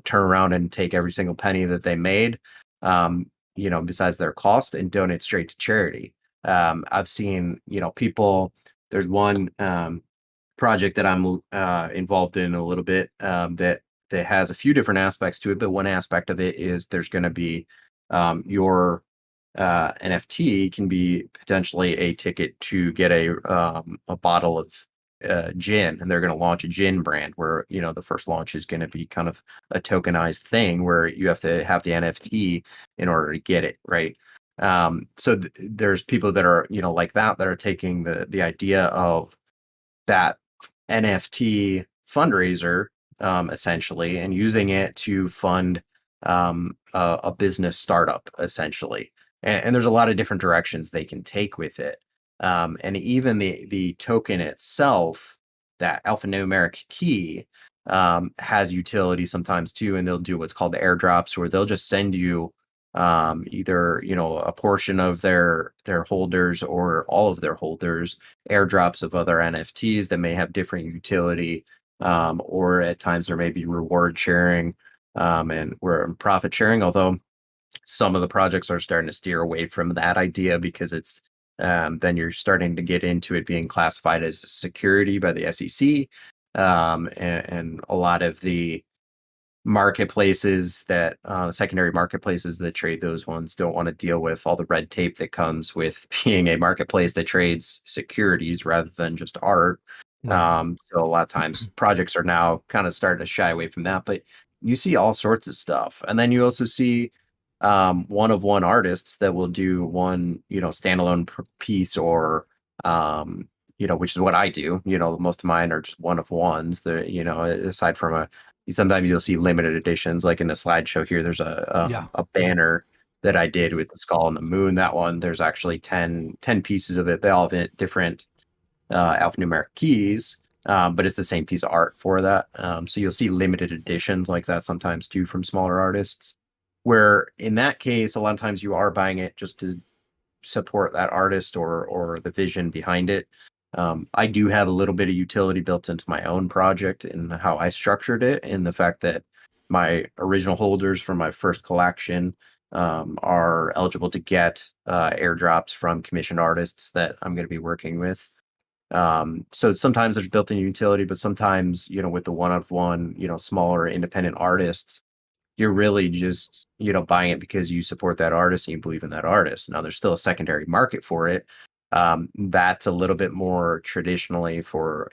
Speaker 3: turn around and take every single penny that they made, besides their cost, and donate straight to charity. I've seen, people, there's one project that I'm involved in a little bit, that has a few different aspects to it, but one aspect of it is there's going to be your NFT can be potentially a ticket to get a bottle of gin, and they're going to launch a gin brand where the first launch is going to be kind of a tokenized thing where you have to have the NFT in order to get it, right? So there's people that are like that are taking the idea of that NFT fundraiser, essentially, and using it to fund a business startup, essentially. And there's a lot of different directions they can take with it. And even the token itself, that alphanumeric key, has utility sometimes too, and they'll do what's called the airdrops, where they'll just send you either a portion of their holders or all of their holders airdrops of other NFTs that may have different utility, or at times there may be reward sharing, and we're profit sharing, although some of the projects are starting to steer away from that idea because it's then you're starting to get into it being classified as a security by the SEC, and a lot of the marketplaces that secondary marketplaces that trade those ones don't want to deal with all the red tape that comes with being a marketplace that trades securities rather than just art.
Speaker 1: Right.
Speaker 3: So a lot of times projects are now kind of starting to shy away from that, but you see all sorts of stuff. And then you also see one of one artists that will do one standalone piece, or which is what I do. Most of mine are just one of ones. Aside from sometimes you'll see limited editions, like in the slideshow here. There's a banner that I did with the skull and the moon. That one, there's actually 10 pieces of it. They all have different alphanumeric keys, but it's the same piece of art for that. So you'll see limited editions like that sometimes too from smaller artists, where in that case, a lot of times you are buying it just to support that artist or the vision behind it. I do have a little bit of utility built into my own project and how I structured it, in the fact that my original holders from my first collection are eligible to get airdrops from commissioned artists that I'm going to be working with. So sometimes there's built-in utility, but sometimes, with the one-of-one, smaller independent artists, you're really just, buying it because you support that artist and you believe in that artist. Now, there's still a secondary market for it. That's a little bit more traditionally for,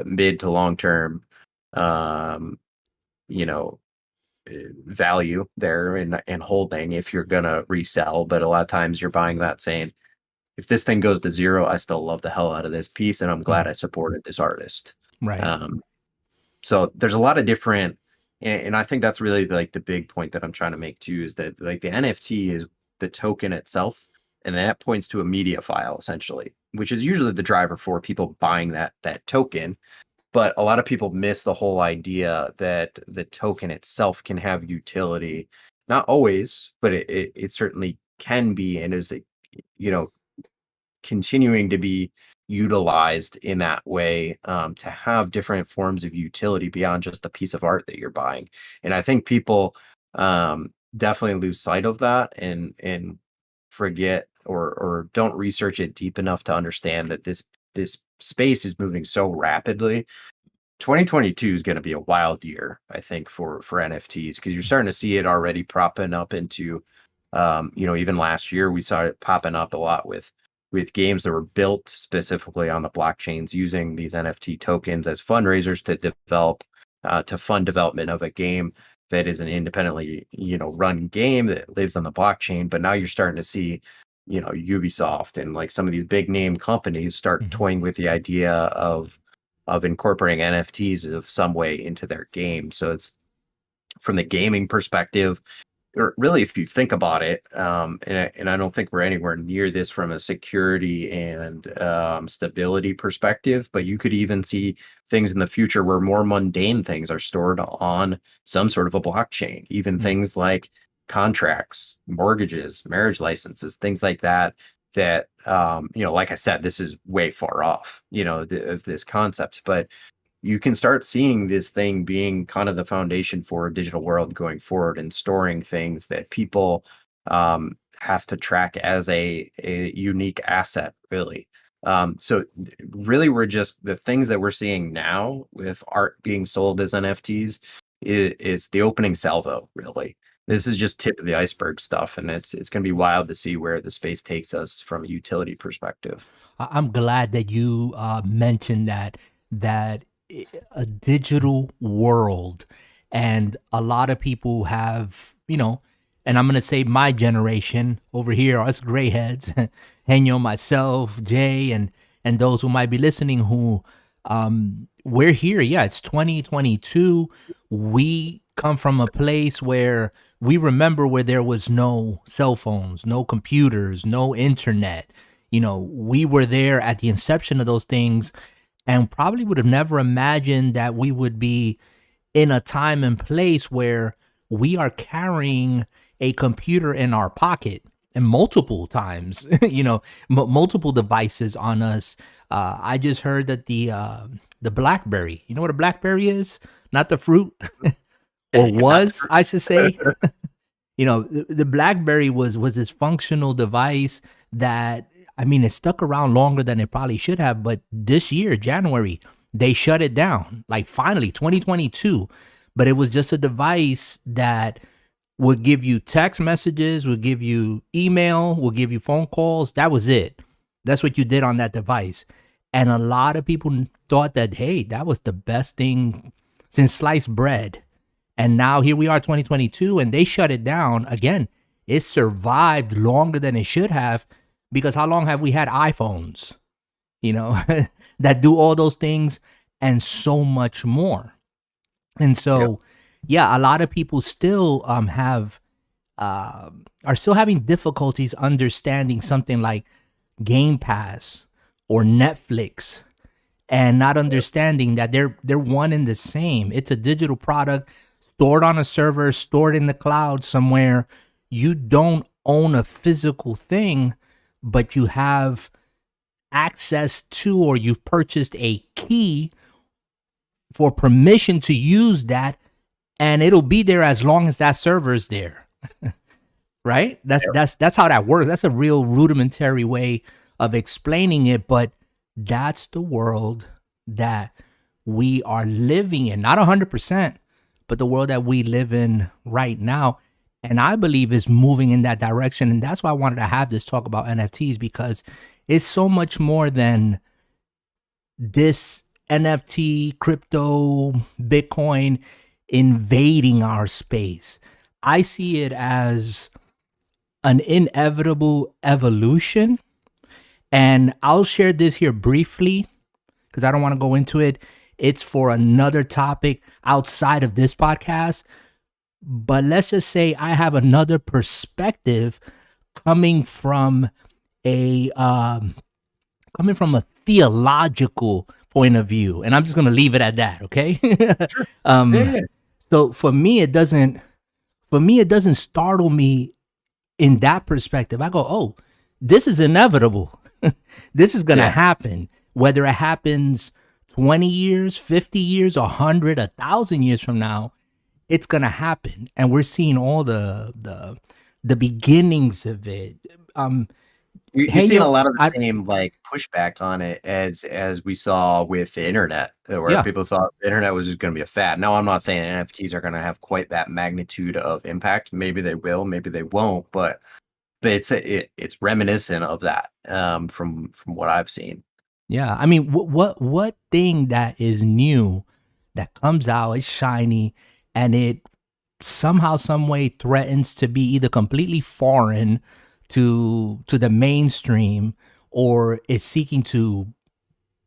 Speaker 3: mid to long term, value there and holding if you're going to resell. But a lot of times you're buying that saying, if this thing goes to zero, I still love the hell out of this piece, and I'm glad I supported this artist.
Speaker 1: Right.
Speaker 3: So there's a lot of different, and I think that's really like the big point that I'm trying to make too, is that like the NFT is the token itself, and that points to a media file essentially, which is usually the driver for people buying that token. But a lot of people miss the whole idea that the token itself can have utility. Not always, but it certainly can be, and is continuing to be utilized in that way, to have different forms of utility beyond just the piece of art that you're buying. And I think people definitely lose sight of that and forget or don't research it deep enough to understand that this space is moving so rapidly. 2022 is going to be a wild year, I think, for NFTs, because you're starting to see it already propping up into, even last year we saw it popping up a lot with games that were built specifically on the blockchains using these NFT tokens as fundraisers to develop, to fund development of a game that is an independently, run game that lives on the blockchain. But now you're starting to see Ubisoft and like some of these big name companies start toying with the idea of incorporating NFTs of some way into their game. So it's from the gaming perspective, or really, if you think about it, and I don't think we're anywhere near this from a security and stability perspective, but you could even see things in the future where more mundane things are stored on some sort of a blockchain, even things like contracts, mortgages, marriage licenses, things like that. That like I said, this is way far off, of this concept, but you can start seeing this thing being kind of the foundation for a digital world going forward and storing things that people have to track as a unique asset, really. So really, we're just the things that we're seeing now with art being sold as NFTs is the opening salvo, really. This is just tip of the iceberg stuff, and it's going to be wild to see where the space takes us from a utility perspective.
Speaker 1: I'm glad that you mentioned that a digital world, and a lot of people have, and I'm going to say my generation over here, us gray heads, Henyo, myself, Jay, and those who might be listening who we're here. Yeah, it's 2022. We come from a place where we remember where there was no cell phones, no computers, no internet. We were there at the inception of those things, and probably would have never imagined that we would be in a time and place where we are carrying a computer in our pocket and multiple times, multiple devices on us. I just heard that the BlackBerry, you know what a BlackBerry is? Not the fruit, or was, I should say. The BlackBerry was this functional device that, it stuck around longer than it probably should have. But this year, January, they shut it down. Like finally, 2022. But it was just a device that would give you text messages, would give you email, would give you phone calls. That was it. That's what you did on that device. And a lot of people thought that, hey, that was the best thing since sliced bread. And now here we are, 2022, and they shut it down. Again, it survived longer than it should have, because how long have we had iPhones, that do all those things and so much more? And so, a lot of people still are still having difficulties understanding something like Game Pass or Netflix, and not understanding that they're one and the same. It's a digital product stored on a server, stored in the cloud somewhere. You don't own a physical thing, but you have access to, or you've purchased a key for permission to use that, and it'll be there as long as that server is there. Right? That's how that works. That's a real rudimentary way of explaining it, but that's the world that we are living in. Not 100%, but the world that we live in right now. And I believe is moving in that direction. And that's why I wanted to have this talk about NFTs, because it's so much more than this NFT, crypto, Bitcoin invading our space. I see it as an inevitable evolution. And I'll share this here briefly because I don't want to go into it. It's for another topic outside of this podcast. But let's just say I have another perspective coming from a theological point of view, and I'm just gonna leave it at that. Okay. Sure. So for me, it doesn't startle me in that perspective. I go, oh, this is inevitable. This is gonna happen, whether it happens 20 years, 50 years, 100, 1,000 years from now. It's gonna happen, and we're seeing all the beginnings of it.
Speaker 3: You're seeing a lot of the same pushback on it as we saw with the internet, where people thought the internet was just going to be a fad. Now, I'm not saying NFTs are going to have quite that magnitude of impact. Maybe they will, maybe they won't, but it's reminiscent of that from what I've seen.
Speaker 1: Yeah, I mean, what thing that is new that comes out is shiny, and it somehow, some way threatens to be either completely foreign to the mainstream or is seeking to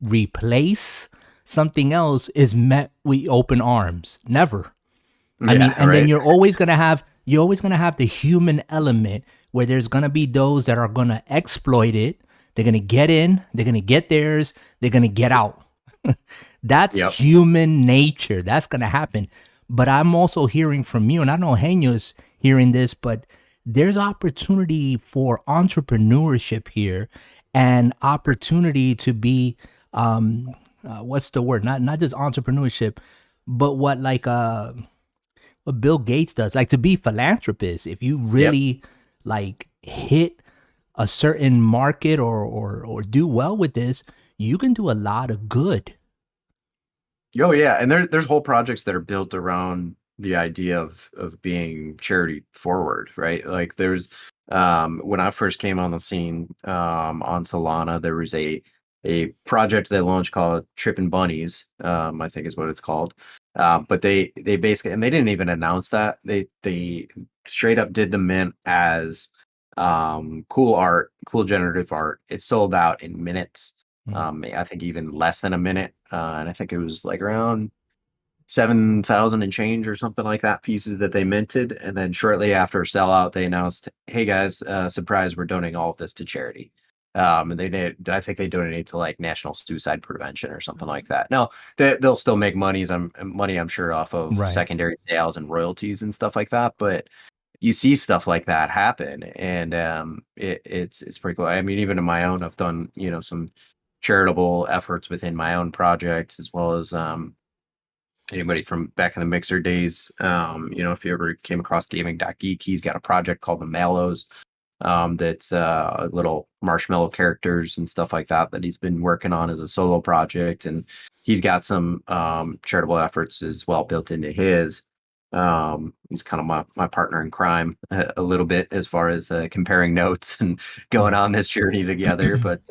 Speaker 1: replace something else is met with open arms. Never. I mean, and then you're always gonna have the human element where there's gonna be those that are gonna exploit it. They're gonna get in, they're gonna get theirs, they're gonna get out. That's human nature. That's gonna happen. But I'm also hearing from you, and I know Genio's hearing this, but there's opportunity for entrepreneurship here and opportunity to be what's the word? Not just entrepreneurship, but what Bill Gates does, like to be philanthropist. If you really like hit a certain market or do well with this, you can do a lot of good.
Speaker 3: Oh yeah, and there's whole projects that are built around the idea of being charity forward, right? Like there's when I first came on the scene on Solana, there was a project they launched called Trippin' Bunnies, I think is what it's called. But they basically, and they didn't even announce that, they straight up did the mint as cool art, cool generative art. It sold out in minutes. I think even less than a minute, and I think it was like around 7,000 and change or something like that pieces that they minted. And then shortly after sellout, they announced, "Hey guys, surprise, we're donating all of this to charity." And they did. I think they donated to like National Suicide Prevention or something like that. Now they'll still make money, I'm sure, off of secondary sales and royalties and stuff like that. But you see stuff like that happen, and it's pretty cool. I mean, even in my own, I've done some charitable efforts within my own projects, as well as anybody from back in the Mixer days. If you ever came across Gaming.geek, he's got a project called the Mallows. That's little marshmallow characters and stuff like that he's been working on as a solo project, and he's got some charitable efforts as well built into his. He's kind of my partner in crime a little bit as far as comparing notes and going on this journey together. But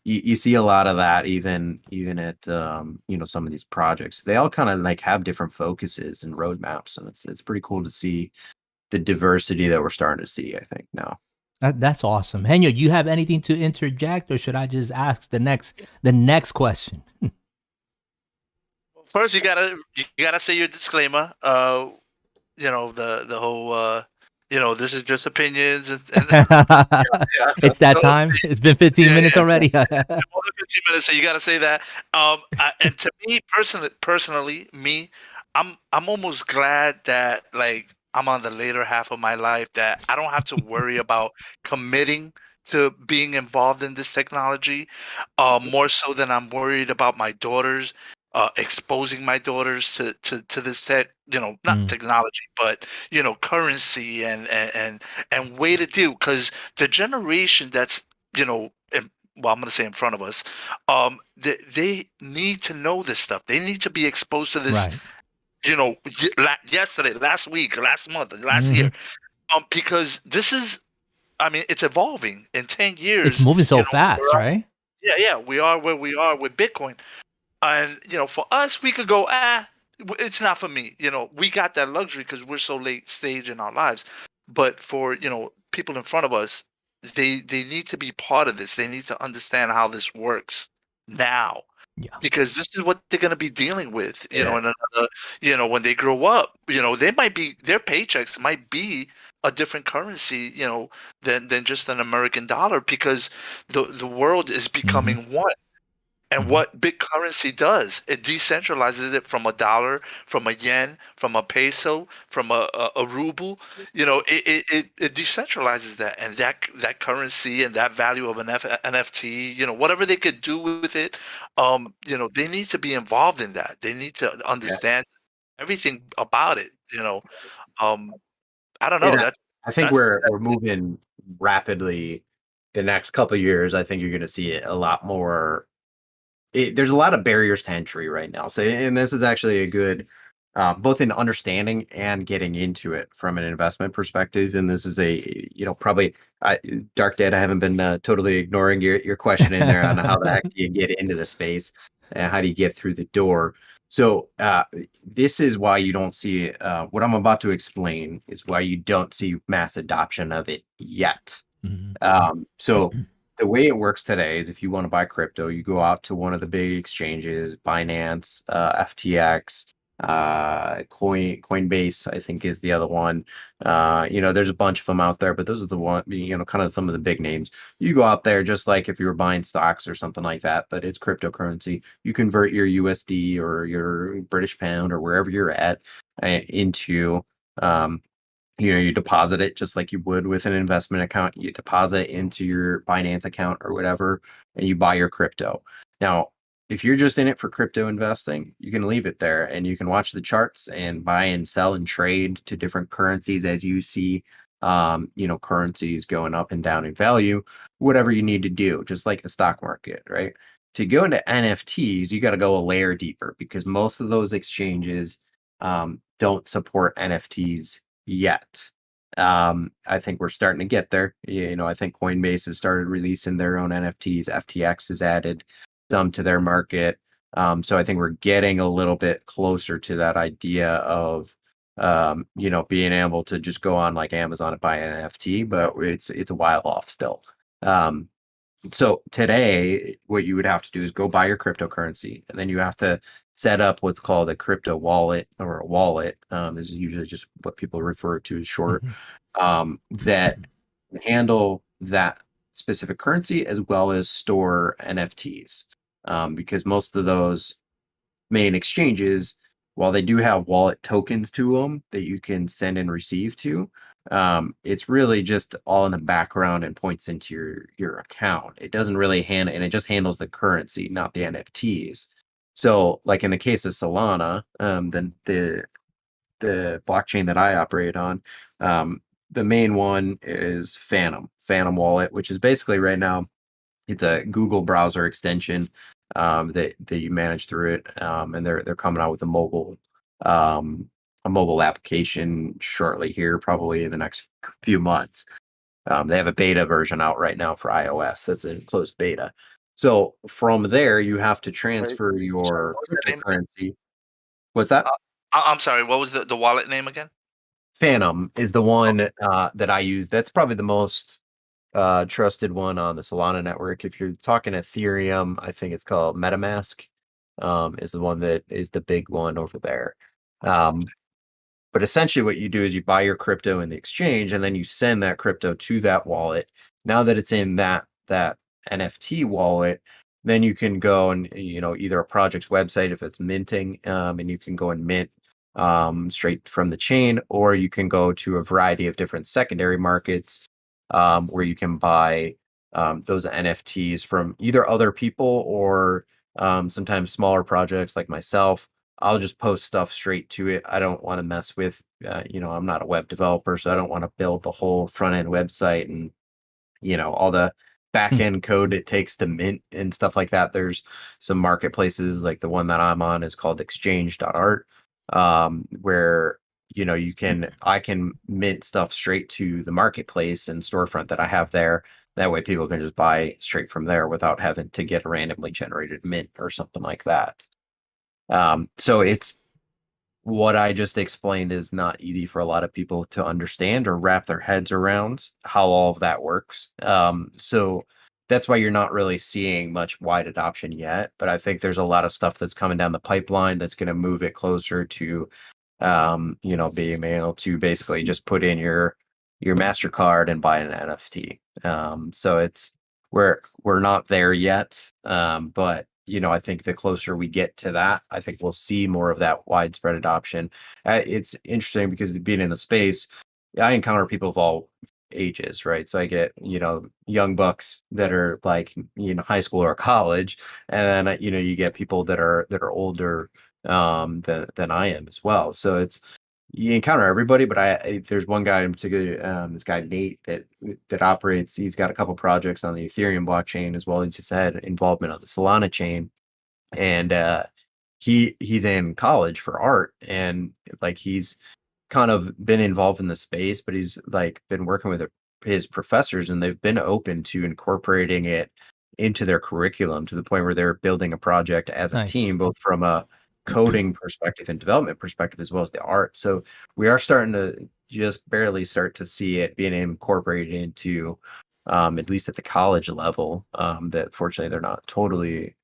Speaker 3: you see a lot of that even at some of these projects. They all kind of like have different focuses and roadmaps, and it's pretty cool to see the diversity that we're starting to see, I think, now.
Speaker 1: That's awesome. Genio, you have anything to interject, or should I just ask the next question?
Speaker 2: First, you gotta say your disclaimer. The whole this is just opinions. And
Speaker 1: It's that time. It's been 15 minutes already.
Speaker 2: More than 15 minutes, so you gotta say that. And to me personally, I'm almost glad that like I'm on the later half of my life that I don't have to worry about committing to being involved in this technology, more so than I'm worried about my daughters, exposing my daughters to this tech, not technology, but currency and way to do, because the generation that's I'm going to say in front of us, they need to know this stuff. They need to be exposed to this.
Speaker 1: Right.
Speaker 2: Yesterday, last week, last month, last year, because this is, it's evolving. In 10 years,
Speaker 1: it's moving so fast, right?
Speaker 2: Yeah, we are where we are with Bitcoin, and for us, we could go, it's not for me. We got that luxury because we're so late stage in our lives. But for people in front of us, they need to be part of this. They need to understand how this works now.
Speaker 1: Yeah.
Speaker 2: Because this is what they're going to be dealing with, in another, when they grow up, they might be, their paychecks might be a different currency, than just an American dollar, because the world is becoming one. And what big currency does, it decentralizes it from a dollar, from a yen, from a peso, from a ruble. It decentralizes that, and that currency and that value of an NFT, whatever they could do with it, they need to be involved in that. They need to understand everything about it. I don't know.
Speaker 3: I think we're moving rapidly. The next couple of years, I think you're going to see it a lot more. There's a lot of barriers to entry right now. So, and this is actually a good, both in understanding and getting into it from an investment perspective. And this is probably Dark Dad. I haven't been totally ignoring your question in there on how the heck do you get into the space and how do you get through the door. So this is why you don't see what I'm about to explain is why you don't see mass adoption of it yet. So the way it works today is if you want to buy crypto, you go out to one of the big exchanges, Binance, FTX, Coinbase, I think is the other one. There's a bunch of them out there, but those are the one, kind of some of the big names. You go out there just like if you were buying stocks or something like that, but it's cryptocurrency. You convert your USD or your British pound or wherever you're at into you deposit it just like you would with an investment account. You deposit it into your Binance account or whatever, and you buy your crypto. Now, if you're just in it for crypto investing, you can leave it there and you can watch the charts and buy and sell and trade to different currencies as you see, currencies going up and down in value, whatever you need to do, just like the stock market, right? To go into NFTs, you got to go a layer deeper because most of those exchanges don't support NFTs yet. I think we're starting to get there. I think Coinbase has started releasing their own NFTs. FTX has added some to their market. So I think we're getting a little bit closer to that idea of, being able to just go on like Amazon and buy an NFT, but it's a while off still. So today, what you would have to do is go buy your cryptocurrency, and then you have to set up what's called a crypto wallet, or a wallet, is usually just what people refer to as short, that handle that specific currency as well as store NFTs. Because most of those main exchanges, while they do have wallet tokens to them that you can send and receive to, it's really just all in the background and points into your account. It doesn't really and it just handles the currency, not the NFTs. So, like in the case of Solana, then the blockchain that I operate on, the main one is Phantom Wallet, which is basically right now it's a Google browser extension that you manage through it, and they're coming out with a mobile application shortly here, probably in the next few months. They have a beta version out right now for iOS that's in closed beta. So from there, you have to transfer your cryptocurrency. What's that?
Speaker 2: I'm sorry. What was the wallet name again?
Speaker 3: Phantom is the one that I use. That's probably the most trusted one on the Solana network. If you're talking Ethereum, I think it's called MetaMask, is the one that is the big one over there. But essentially what you do is you buy your crypto in the exchange and then you send that crypto to that wallet. Now that it's in that NFT wallet, then you can go and, either a project's website if it's minting, and you can go and mint straight from the chain, or you can go to a variety of different secondary markets where you can buy those NFTs from either other people or sometimes smaller projects like myself. I'll just post stuff straight to it. I don't want to mess with, I'm not a web developer, so I don't want to build the whole front end website and, all the back end code it takes to mint and stuff like that. There's some marketplaces like the one that I'm on is called exchange.art, where, I can mint stuff straight to the marketplace and storefront that I have there. That way people can just buy straight from there without having to get a randomly generated mint or something like that. So it's what I just explained is not easy for a lot of people to understand or wrap their heads around how all of that works. So that's why you're not really seeing much wide adoption yet. But I think there's a lot of stuff that's coming down the pipeline that's going to move it closer to, being able to basically just put in your MasterCard and buy an NFT. So we're not there yet, but I think the closer we get to that, I think we'll see more of that widespread adoption. It's interesting because being in the space, I encounter people of all ages, right? So I get, young bucks that are like, high school or college, and then, you get people that are older than I am as well. So you encounter everybody, but there's one guy in particular, this guy Nate that operates. He's got a couple projects on the Ethereum blockchain as well. He's just had involvement on the Solana chain, and he's in college for art, and like he's kind of been involved in the space, but he's like been working with his professors, and they've been open to incorporating it into their curriculum to the point where they're building a project as a team, both from a coding perspective and development perspective as well as the art. So we are starting to just barely start to see it being incorporated into at least at the college level, that fortunately they're not totally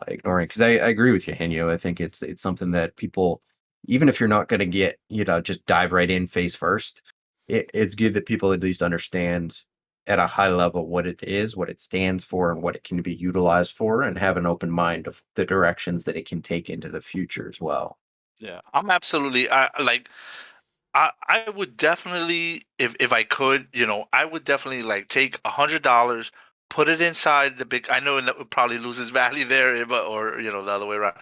Speaker 3: ignoring. Because I agree with you, Henyo. I think it's something that people, even if you're not going to get, just dive right in face first, it's good that people at least understand at a high level what it is, what it stands for, and what it can be utilized for, and have an open mind of the directions that it can take into the future as well.
Speaker 2: Yeah, I'm absolutely. I would definitely, if I could, I would definitely like take $100, put it inside the big. I know that would probably lose its value there, but or the other way around.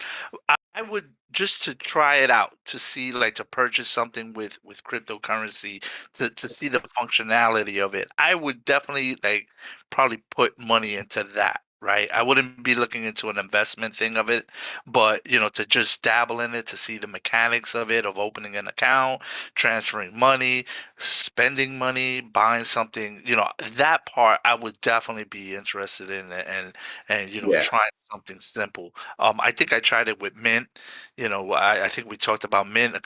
Speaker 2: I would just to try it out to see like to purchase something with cryptocurrency to see the functionality of it. I would definitely like probably put money into that. Right. I wouldn't be looking into an investment thing of it, but to just dabble in it to see the mechanics of it, of opening an account, transferring money, spending money, buying something, that part I would definitely be interested in and
Speaker 3: Yeah.
Speaker 2: trying something simple. I think I tried it with Mint. I think we talked about Mint,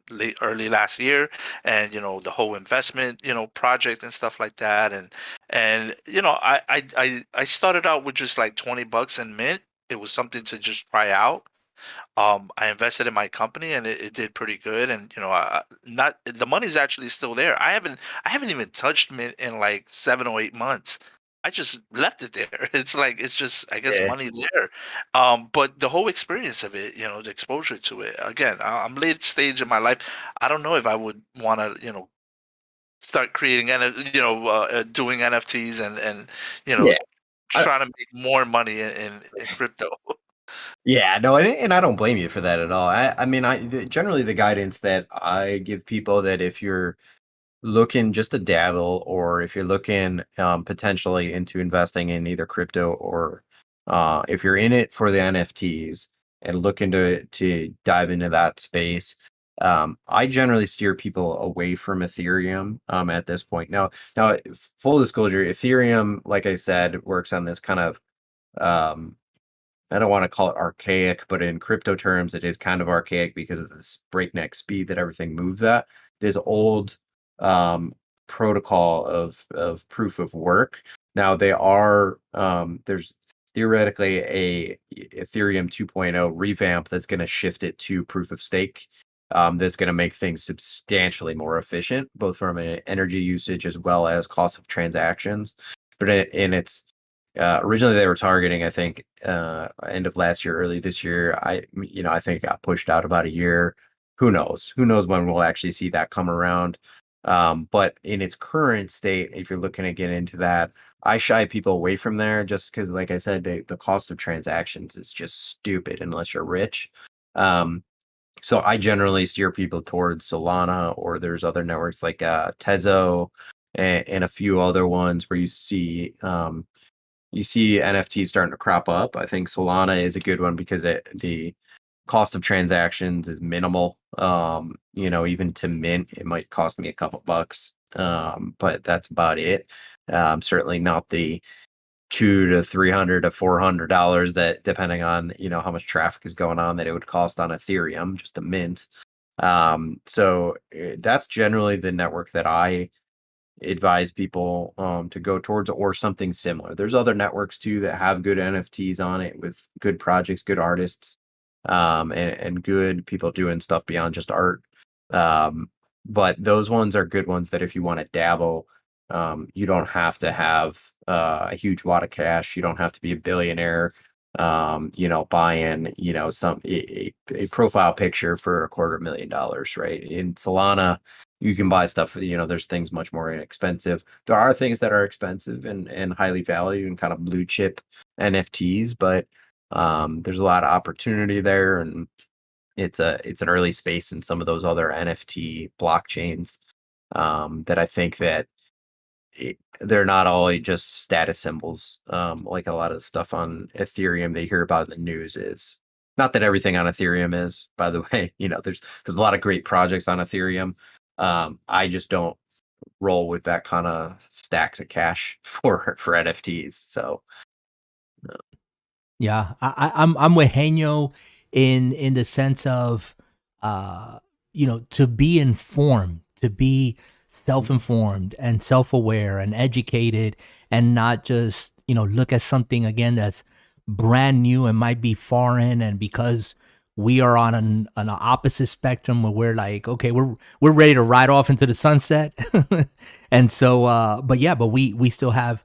Speaker 2: late early last year, and the whole investment, project and stuff like that, and I started out with just like $20 in Mint. It was something to just try out. I invested in my company and it did pretty good. And not the money's actually still there. I haven't even touched Mint in like 7 or 8 months. I just left it there. It's like it's just I guess
Speaker 3: Yeah.
Speaker 2: money there. But the whole experience of it, the exposure to it. Again, I'm late stage in my life. I don't know if I would want to, start creating doing NFTs and you know
Speaker 3: Yeah.
Speaker 2: trying to make more money in crypto.
Speaker 3: Yeah, no, and I don't blame you for that at all. I mean, generally the guidance that I give people, that if you're looking just to dabble, or if you're looking potentially into investing in either crypto, or if you're in it for the NFTs and looking to dive into that space, I generally steer people away from Ethereum at this point. Now, full disclosure, Ethereum, like I said, works on this kind of um, I don't want to call it archaic, but in crypto terms, it is kind of archaic because of this breakneck speed that everything moves at. This old um, protocol of proof of work. Now they are there's theoretically a Ethereum 2.0 revamp that's going to shift it to proof of stake. That's going to make things substantially more efficient, both from an energy usage as well as cost of transactions. But in its originally they were targeting, I think, end of last year, early this year. I think it got pushed out about a year. Who knows? Who knows when we'll actually see that come around? But in its current state, if you're looking to get into that, I shy people away from there just because, like I said, the cost of transactions is just stupid unless you're rich. So I generally steer people towards Solana, or there's other networks like Tezo and a few other ones where you see NFTs starting to crop up. I think Solana is a good one because the cost of transactions is minimal. Even to mint, it might cost me a couple bucks, but that's about it. Certainly not the $200 to $300 to $400 that, depending on how much traffic is going on, that it would cost on Ethereum just to mint. So that's generally the network that I advise people to go towards, or something similar. There's other networks too that have good NFTs on it with good projects, good artists, and good people doing stuff beyond just art. But those ones are good ones that if you want to dabble, you don't have to have a huge wad of cash. You don't have to be a billionaire. Buying a profile picture for $250,000, right? In Solana, you can buy stuff, there's things much more inexpensive. There are things that are expensive and highly valued and kind of blue chip NFTs, but there's a lot of opportunity there, and it's an early space in some of those other NFT blockchains that I think that they're not all just status symbols, like a lot of stuff on Ethereum they hear about in the news is. Not that everything on Ethereum is, by the way. There's a lot of great projects on Ethereum. I just don't roll with that kind of stacks of cash for NFTs. So
Speaker 1: Yeah, I'm with Henyo in the sense of to be informed, to be self-informed and self-aware and educated, and not just, look at something again that's brand new and might be foreign, and because we are on an opposite spectrum where we're like, okay, we're ready to ride off into the sunset. And so but we still have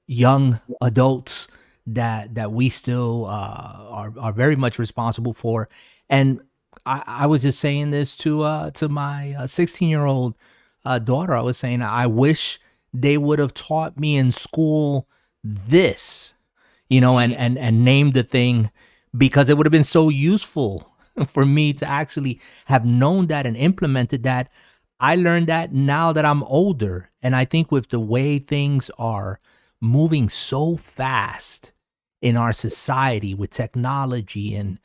Speaker 1: young adults that we still are very much responsible for. And I was just saying this to my 16-year-old daughter. I was saying, I wish they would have taught me in school this, and named the thing, because it would have been so useful for me to actually have known that and implemented that. I learned that now that I'm older. And I think with the way things are moving so fast in our society with technology and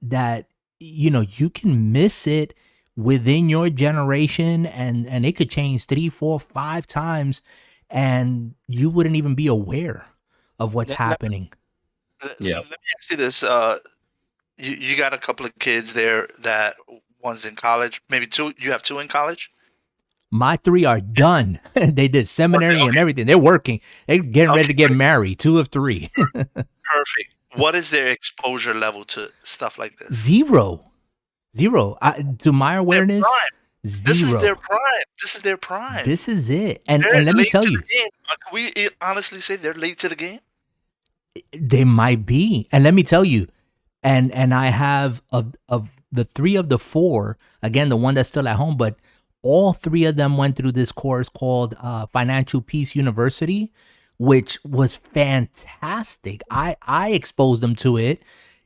Speaker 1: that, you can miss it within your generation, and it could change 3, 4, 5 times, and you wouldn't even be aware of what's happening.
Speaker 3: Yeah.
Speaker 2: Let me ask you this. You got a couple of kids there that one's in college, maybe 2. You have 2 in college?
Speaker 1: My 3 are done. They did seminary
Speaker 2: Okay.
Speaker 1: and everything. They're working. They're getting ready to get married. 2 of 3.
Speaker 2: Perfect. What is their exposure level to stuff like this?
Speaker 1: Zero. To my awareness, zero.
Speaker 2: This is their prime.
Speaker 1: This is it. And
Speaker 2: They're
Speaker 1: let me
Speaker 2: late
Speaker 1: tell
Speaker 2: to
Speaker 1: you,
Speaker 2: the game. Can we honestly say they're late to the game?
Speaker 1: they might be. And let me tell you, and I have of the 3 of the 4, again, the one that's still at home, but all 3 of them went through this course called Financial Peace University, which was fantastic. I exposed them to it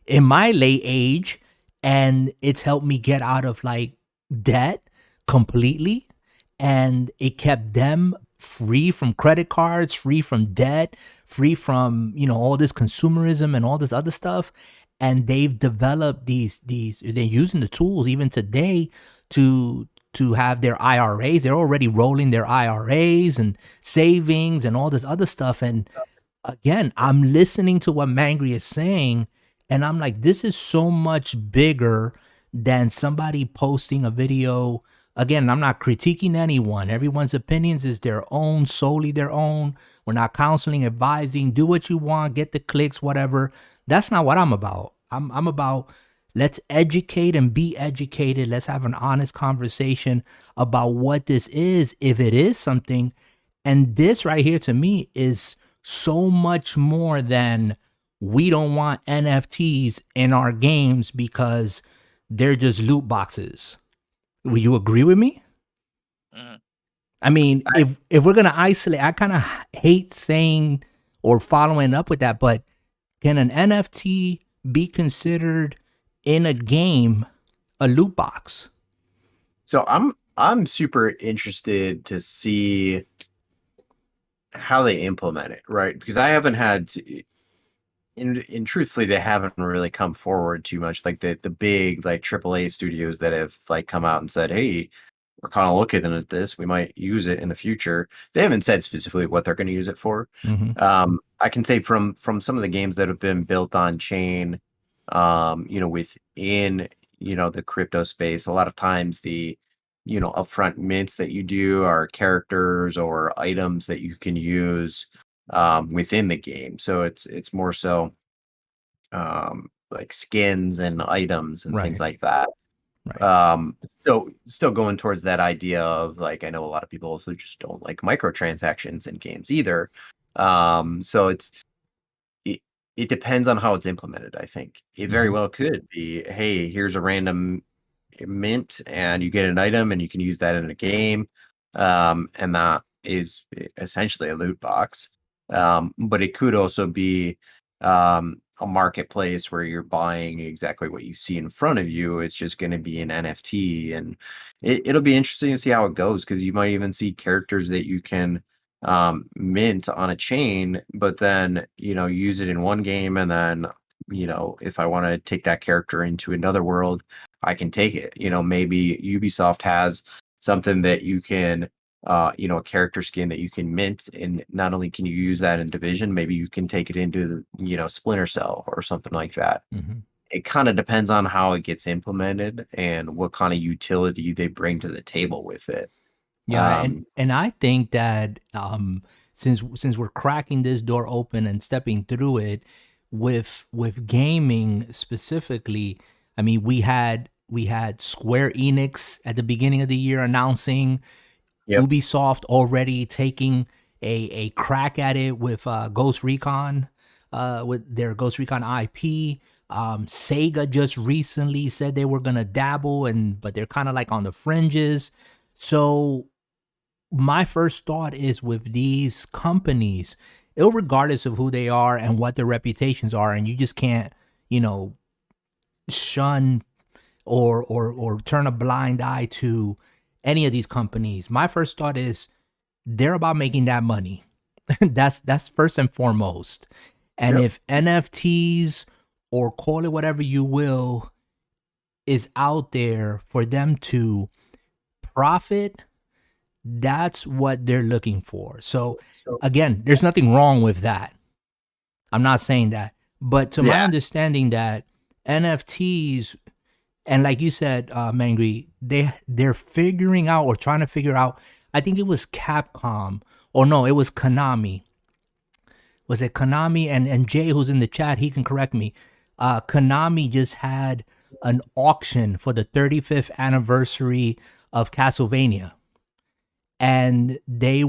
Speaker 1: in my late age, and it's helped me get out of like debt completely, and it kept them free from credit cards, free from debt, free from, all this consumerism and all this other stuff. And they've developed they're using the tools even today to have their IRAs. They're already rolling their IRAs and savings and all this other stuff. And again, I'm listening to what Mangry is saying, and I'm like, this is so much bigger than somebody posting a video. Again, I'm not critiquing anyone. Everyone's opinions is their own, solely their own. We're not counseling, advising, do what you want, get the clicks, whatever. That's not what I'm about. I'm about, let's educate and be educated. Let's have an honest conversation about what this is, if it is something. And this right here to me is so much more than, we don't want NFTs in our games because they're just loot boxes. Will you agree with me?
Speaker 2: Mhm.
Speaker 1: I mean, if we're going to isolate, I kind of hate saying or following up with that, but can an NFT be considered in a game a loot box?
Speaker 3: So I'm super interested to see how they implement it, right? Because I haven't had in truthfully, they haven't really come forward too much. Like the big like AAA studios that have like come out and said, "Hey, we're kind of looking at this. We might use it in the future." They haven't said specifically what they're going to use it for.
Speaker 1: Mm-hmm.
Speaker 3: I can say from some of the games that have been built on chain, within the crypto space, a lot of times the upfront mints that you do are characters or items that you can use within the game. So it's more so like skins and items and things like that.
Speaker 1: Right.
Speaker 3: So still going towards that idea of like, I know a lot of people also just don't like microtransactions in games either. So it depends on how it's implemented. I think it very well could be, hey, here's a random mint and you get an item and you can use that in a game. And that is essentially a loot box. But it could also be a marketplace where you're buying exactly what you see in front of you. It's just going to be an NFT, and it'll be interesting to see how it goes, because you might even see characters that you can mint on a chain, but then use it in one game, and then if I want to take that character into another world, I can take it. Maybe Ubisoft has something that you can a character skin that you can mint, and not only can you use that in Division, maybe you can take it into Splinter Cell or something like that. It kind of depends on how it gets implemented and what kind of utility they bring to the table with it.
Speaker 1: Yeah, and I think that since we're cracking this door open and stepping through it with gaming specifically, I mean we had Square Enix at the beginning of the year announcing
Speaker 3: Yep.
Speaker 1: Ubisoft already taking a crack at it with Ghost Recon, with their Ghost Recon IP. Sega just recently said they were gonna dabble, but they're kind of like on the fringes. So my first thought is with these companies, regardless of who they are and what their reputations are, and you just can't, shun or turn a blind eye to any of these companies. My first thought is they're about making that money. That's first and foremost. And if NFTs, or call it whatever you will, is out there for them to profit, that's what they're looking for. So again, there's nothing wrong with that. I'm not saying that. But to my understanding that NFTs, and like you said, Mangry, they're figuring out or trying to figure out, I think it was Capcom, or no, it was Konami. Was it Konami? And Jay, who's in the chat, he can correct me. Konami just had an auction for the 35th anniversary of Castlevania. And they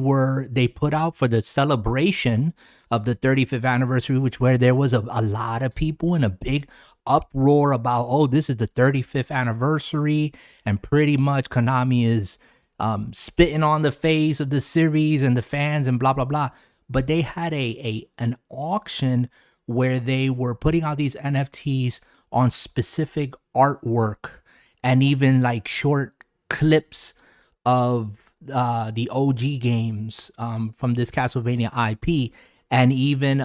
Speaker 1: put out for the celebration of the 35th anniversary, where there was a lot of people in a big uproar about, oh, this is the 35th anniversary, and pretty much Konami is spitting on the face of the series and the fans and blah blah blah. But they had an auction where they were putting out these NFTs on specific artwork and even like short clips of the OG games from this Castlevania IP, and even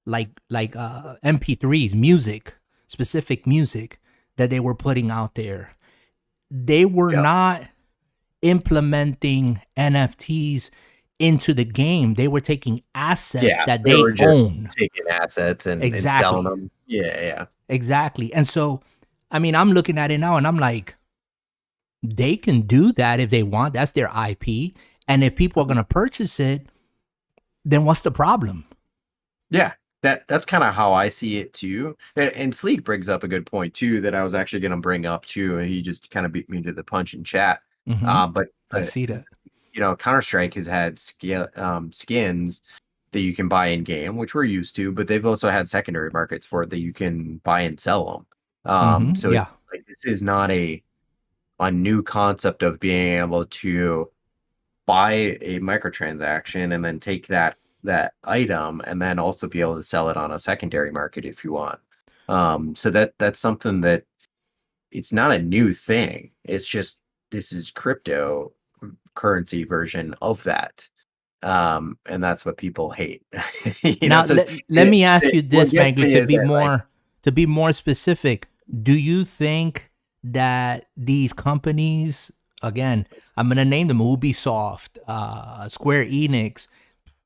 Speaker 1: like MP3s, music, specific music that they were putting out there. They were not implementing NFTs into the game. They were taking assets that they own.
Speaker 3: Taking assets and selling them. Yeah.
Speaker 1: Exactly. And so, I mean, I'm looking at it now and I'm like, they can do that if they want. That's their IP. And if people are going to purchase it, then what's the problem?
Speaker 3: Yeah, that's kind of how I see it too. And Sleek brings up a good point too that I was actually going to bring up too, and he just kind of beat me to the punch in chat. But
Speaker 1: I see that.
Speaker 3: Counter-Strike has had skins that you can buy in game, which we're used to, but they've also had secondary markets for it that you can buy and sell them. This is not a new concept of being able to buy a microtransaction and then take that item and then also be able to sell it on a secondary market if you want. So that's something that it's not a new thing. It's just this is cryptocurrency version of that. And that's what people hate.
Speaker 1: Let me ask you this, Mangry, to be more specific. Do you think that these companies, again, I'm going to name them Ubisoft, Square Enix,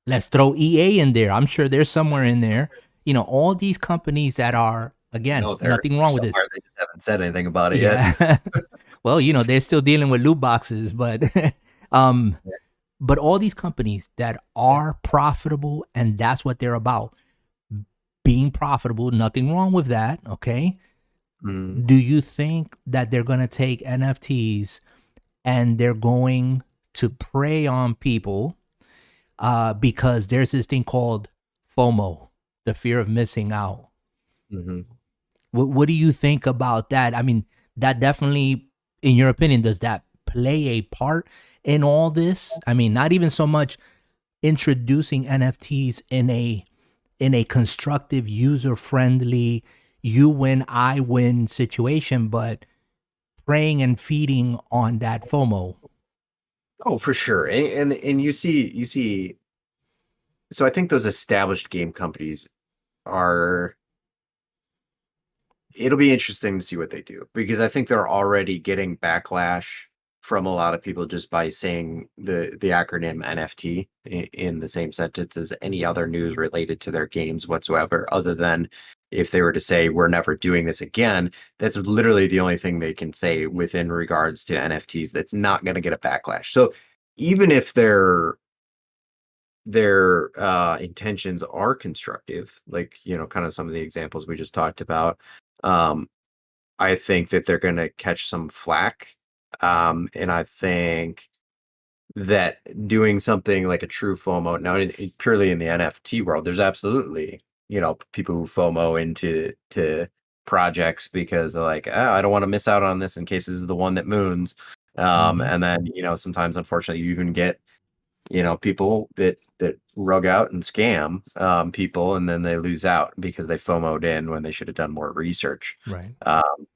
Speaker 1: let's throw EA in there. I'm sure they're somewhere in there. All these companies that are, again, nothing wrong with this.
Speaker 3: They just haven't said anything about it yet.
Speaker 1: Well, they're still dealing with loot boxes, but but all these companies that are profitable, and that's what they're about, being profitable, nothing wrong with that, okay? Do you think that they're going to take NFTs and they're going to prey on people because there's this thing called FOMO, the fear of missing out? What do you think about that? I mean, that definitely, in your opinion, does that play a part in all this? I mean, not even so much introducing NFTs in a constructive, user-friendly, you win, I win situation, but preying and feeding on that FOMO.
Speaker 3: Oh, for sure. And you see, so I think those established game companies it'll be interesting to see what they do, because I think they're already getting backlash from a lot of people just by saying the acronym NFT in the same sentence as any other news related to their games whatsoever, other than if they were to say we're never doing this again, that's literally the only thing they can say within regards to NFTs that's not going to get a backlash. So even if their intentions are constructive, like, you know, kind of some of the examples we just talked about, I think that they're going to catch some flack. And I think that doing something like a true FOMO, now purely in the NFT world, there's absolutely, you know, people who FOMO into projects because they're like, I don't want to miss out on this in case this is the one that moons. And then, you know, sometimes unfortunately you even get, you know, people that rug out and scam people, and then they lose out because they FOMO'd in when they should have done more research.
Speaker 1: Right.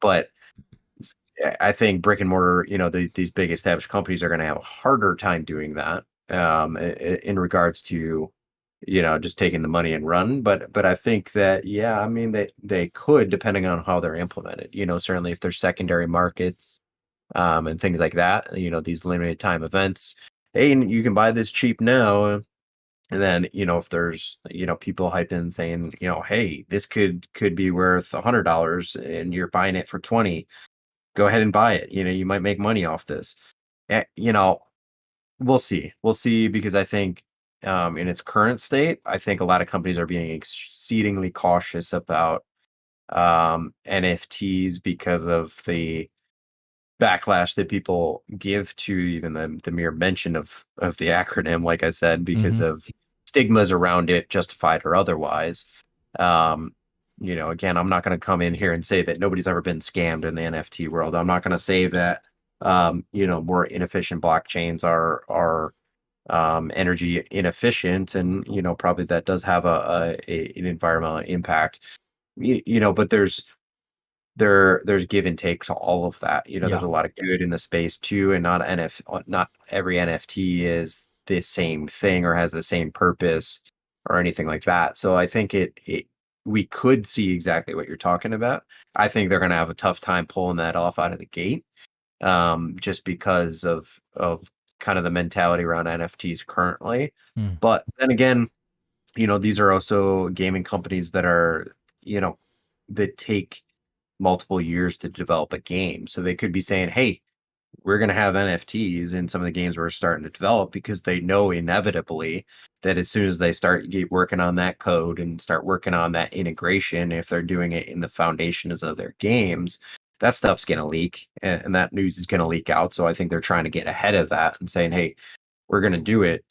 Speaker 3: But I think brick and mortar, you know, these big established companies are going to have a harder time doing that in regards to, you know, just taking the money and run. But I think that, yeah, I mean, they could, depending on how they're implemented, you know, certainly if there's secondary markets and things like that, you know, these limited time events, hey, you can buy this cheap now. And then, you know, if there's, you know, people hyping saying, you know, hey, this could be worth $100 and you're buying it for 20, go ahead and buy it. You know, you might make money off this. You know, we'll see. We'll see, because I think in its current state, I think a lot of companies are being exceedingly cautious about NFTs because of the backlash that people give to even the mere mention of the acronym, like I said, because of stigmas around it, justified or otherwise. You know, again, I'm not going to come in here and say that nobody's ever been scammed in the NFT world. I'm not going to say that, you know, more inefficient blockchains are energy inefficient, and, you know, probably that does have an environmental impact. You know, but there's give and take to all of that. You know, there's a lot of good in the space too, and not every NFT is the same thing or has the same purpose or anything like that. So I think we could see exactly what you're talking about. I think they're going to have a tough time pulling that off out of the gate, just because of kind of the mentality around NFTs currently. But then again, you know, these are also gaming companies that are, you know, that take multiple years to develop a game. So they could be saying, hey, we're going to have NFTs in some of the games we're starting to develop, because they know inevitably that as soon as they get working on that code and start working on that integration, if they're doing it in the foundations of their games, that stuff's going to leak, and that news is going to leak out. So I think they're trying to get ahead of that and saying, hey, we're going to do it.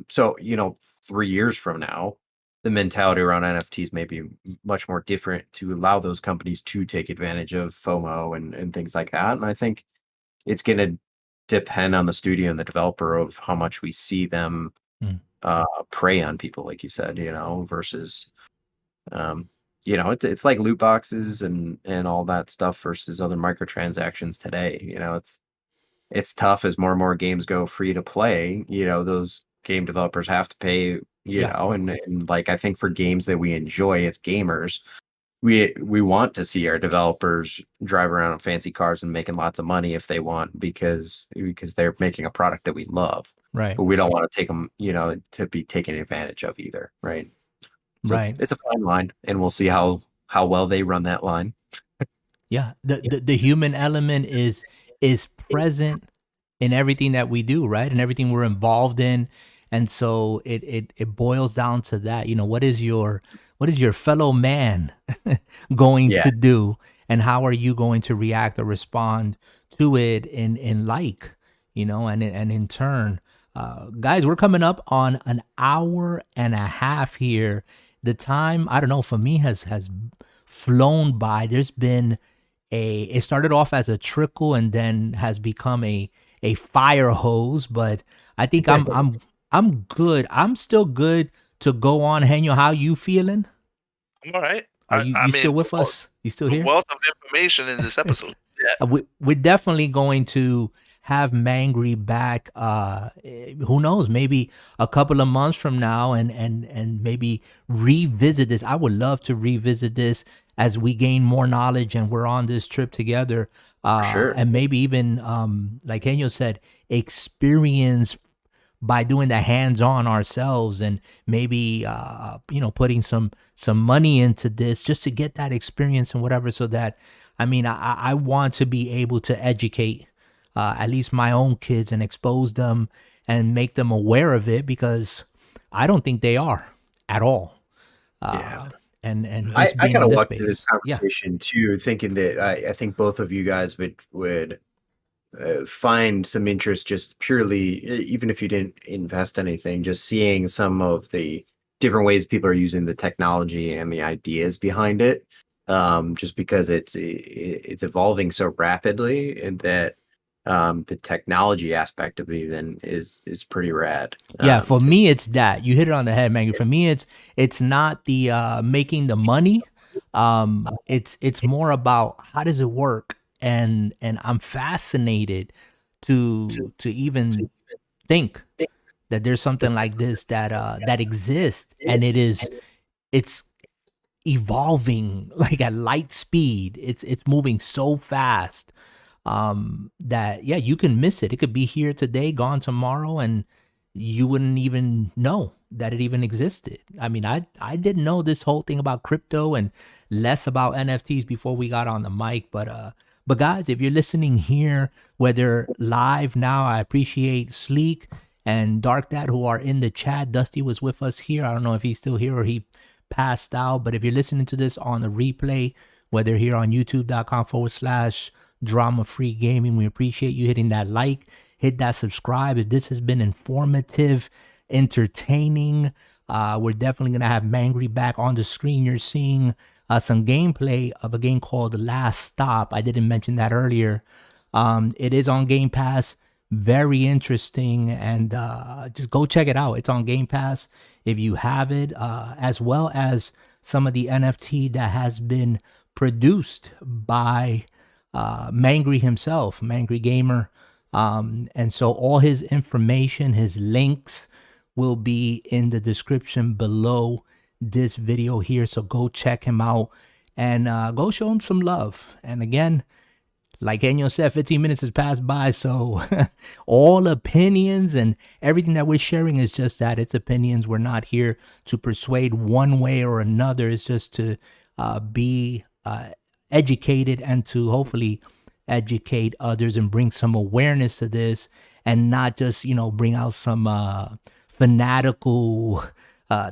Speaker 3: So, you know, 3 years from now, the mentality around NFTs may be much more different to allow those companies to take advantage of FOMO and things like that. And I think it's going to depend on the studio and the developer of how much we see them prey on people, like you said, you know, versus, you know, it's like loot boxes and all that stuff versus other microtransactions today. You know, it's tough as more and more games go free to play. You know, those game developers have to pay, you know, and like, I think for games that we enjoy as gamers, we want to see our developers drive around in fancy cars and making lots of money if they want, because they're making a product that we love.
Speaker 1: Right.
Speaker 3: But we don't want to take them, you know, to be taken advantage of either. Right. So
Speaker 1: Right.
Speaker 3: it's a fine line, and we'll see how well they run that line.
Speaker 1: Yeah. The human element is present in everything that we do, right? And everything we're involved in. And so it boils down to that. You know, what is your fellow man going to do, and how are you going to react or respond to it in like, you know, and in turn, guys, we're coming up on an hour and a half here. The time, I don't know, for me has flown by. There's been it started off as a trickle and then has become a fire hose, but I think I'm good. I'm still good to go on. Henyo, how you feeling?
Speaker 2: I'm all right.
Speaker 1: Are you still with us? You still here?
Speaker 2: Wealth of information in this episode. Yeah.
Speaker 1: We're definitely going to have Mangry back. Who knows? Maybe a couple of months from now, and maybe revisit this. I would love to revisit this as we gain more knowledge and we're on this trip together.
Speaker 3: Sure.
Speaker 1: And maybe even, like Henyo said, experience by doing the hands-on ourselves, and maybe putting some money into this just to get that experience and whatever. So that, I mean, I want to be able to educate at least my own kids and expose them and make them aware of it, because I don't think they are at all. And
Speaker 3: I
Speaker 1: just being
Speaker 3: kind
Speaker 1: in
Speaker 3: of
Speaker 1: this
Speaker 3: walked through this
Speaker 1: space.
Speaker 3: conversation too, thinking that I think both of you guys would find some interest just purely, even if you didn't invest anything, just seeing some of the different ways people are using the technology and the ideas behind it. Just because it's evolving so rapidly, and that the technology aspect of it even is pretty rad.
Speaker 1: Yeah, for me it's that. You hit it on the head, man. For me it's not the making the money. It's more about how does it work, and I'm fascinated to even think that there's something like this that exists, and it's evolving like at light speed. It's moving so fast that you can miss it. It could be here today, gone tomorrow, and you wouldn't even know that it even existed. I mean, I didn't know this whole thing about crypto and less about NFTs before we got on the mic. But guys, if you're listening here, whether live now, I appreciate Sleek and Dark Dad who are in the chat. Dusty was with us here. I don't know if he's still here or he passed out. But if you're listening to this on the replay, whether here on youtube.com/drama free gaming, we appreciate you hitting that like, hit that subscribe. If this has been informative, entertaining, we're definitely gonna have Mangry back on the screen. You're seeing some gameplay of a game called The Last Stop. I didn't mention that earlier. It is on Game Pass. Very interesting, and just go check it out. It's on Game Pass if you have it, as well as some of the NFT that has been produced by Mangry himself, Mangry Gamer. And so all his information, his links will be in the description below this video here. So go check him out and go show him some love. And again, like Enyo said, 15 minutes has passed by. So all opinions and everything that we're sharing is just that. It's opinions. We're not here to persuade one way or another. It's just to be educated and to hopefully educate others and bring some awareness to this, and not just, bring out some fanatical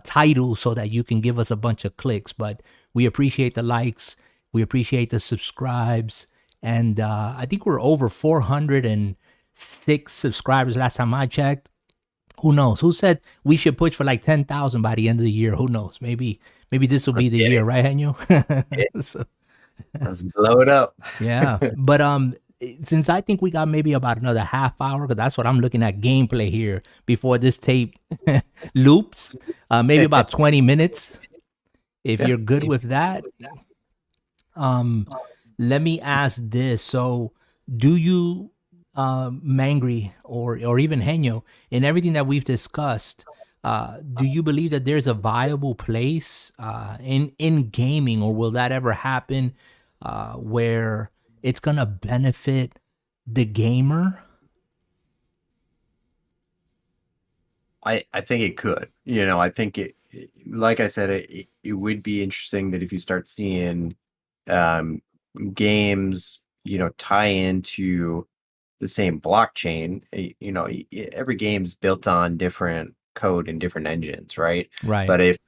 Speaker 1: title so that you can give us a bunch of clicks. But we appreciate the likes. We appreciate the subscribes. And I think we're over 406 subscribers last time I checked. Who knows? Who said we should push for like 10,000 by the end of the year? Who knows? Maybe this will be the year, right, Henyo? So,
Speaker 3: let's blow it up.
Speaker 1: Yeah. But since I think we got maybe about another half hour, because that's what I'm looking at gameplay here before this tape loops, maybe about 20 minutes, if you're good with that. Let me ask this. So do you, Mangry or even Henyo, in everything that we've discussed, do you believe that there's a viable place in gaming, or will that ever happen where it's going to benefit the gamer?
Speaker 3: I think it could. I think it like I said, it would be interesting that if you start seeing games, tie into the same blockchain. Every game's built on different code and different engines, right?
Speaker 1: Right.
Speaker 3: But if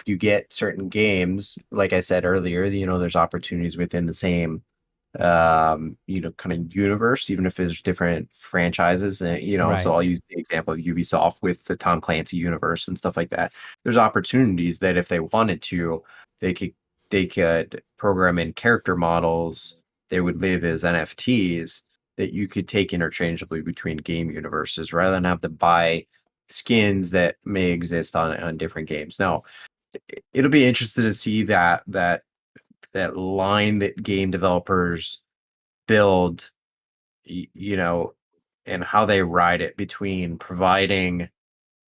Speaker 3: you get certain games, like I said earlier, there's opportunities within the same kind of universe, even if there's different franchises,
Speaker 1: Right.
Speaker 3: So I'll use the example of Ubisoft with the Tom Clancy universe and stuff like that. There's opportunities that if they wanted to, they could program in character models. They would live as NFTs that you could take interchangeably between game universes, rather than have to buy skins that may exist on different games. Now, it'll be interesting to see that line that game developers build, and how they ride it between providing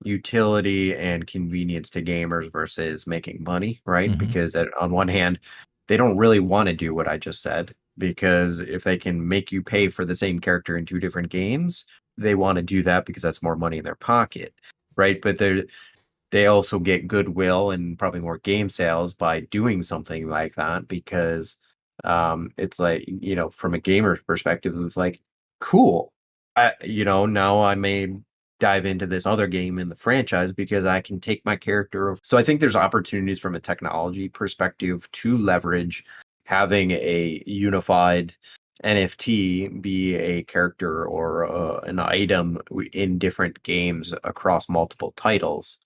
Speaker 3: utility and convenience to gamers versus making money, right?
Speaker 1: Mhm.
Speaker 3: Because on one hand, they don't really want to do what I just said, because if they can make you pay for the same character in two different games, they want to do that because that's more money in their pocket, right? But they also get goodwill and probably more game sales by doing something like that, because it's like, from a gamer perspective of like, cool, now I may dive into this other game in the franchise because I can take my character. So I think there's opportunities from a technology perspective to leverage having a unified NFT be a character or an item in different games across multiple titles.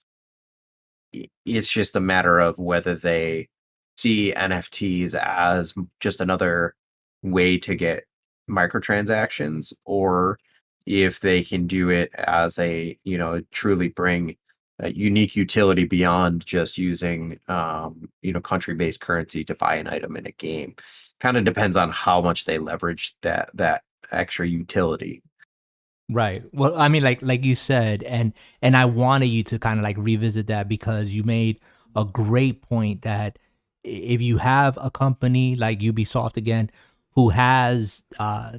Speaker 3: It's just a matter of whether they see NFTs as just another way to get microtransactions, or if they can do it as a, truly bring a unique utility beyond just using, country-based currency to buy an item in a game. Kind of depends on how much they leverage that extra utility.
Speaker 1: Right. Well, I mean, like you said, and I wanted you to kind of like revisit that, because you made a great point that if you have a company like Ubisoft again, who has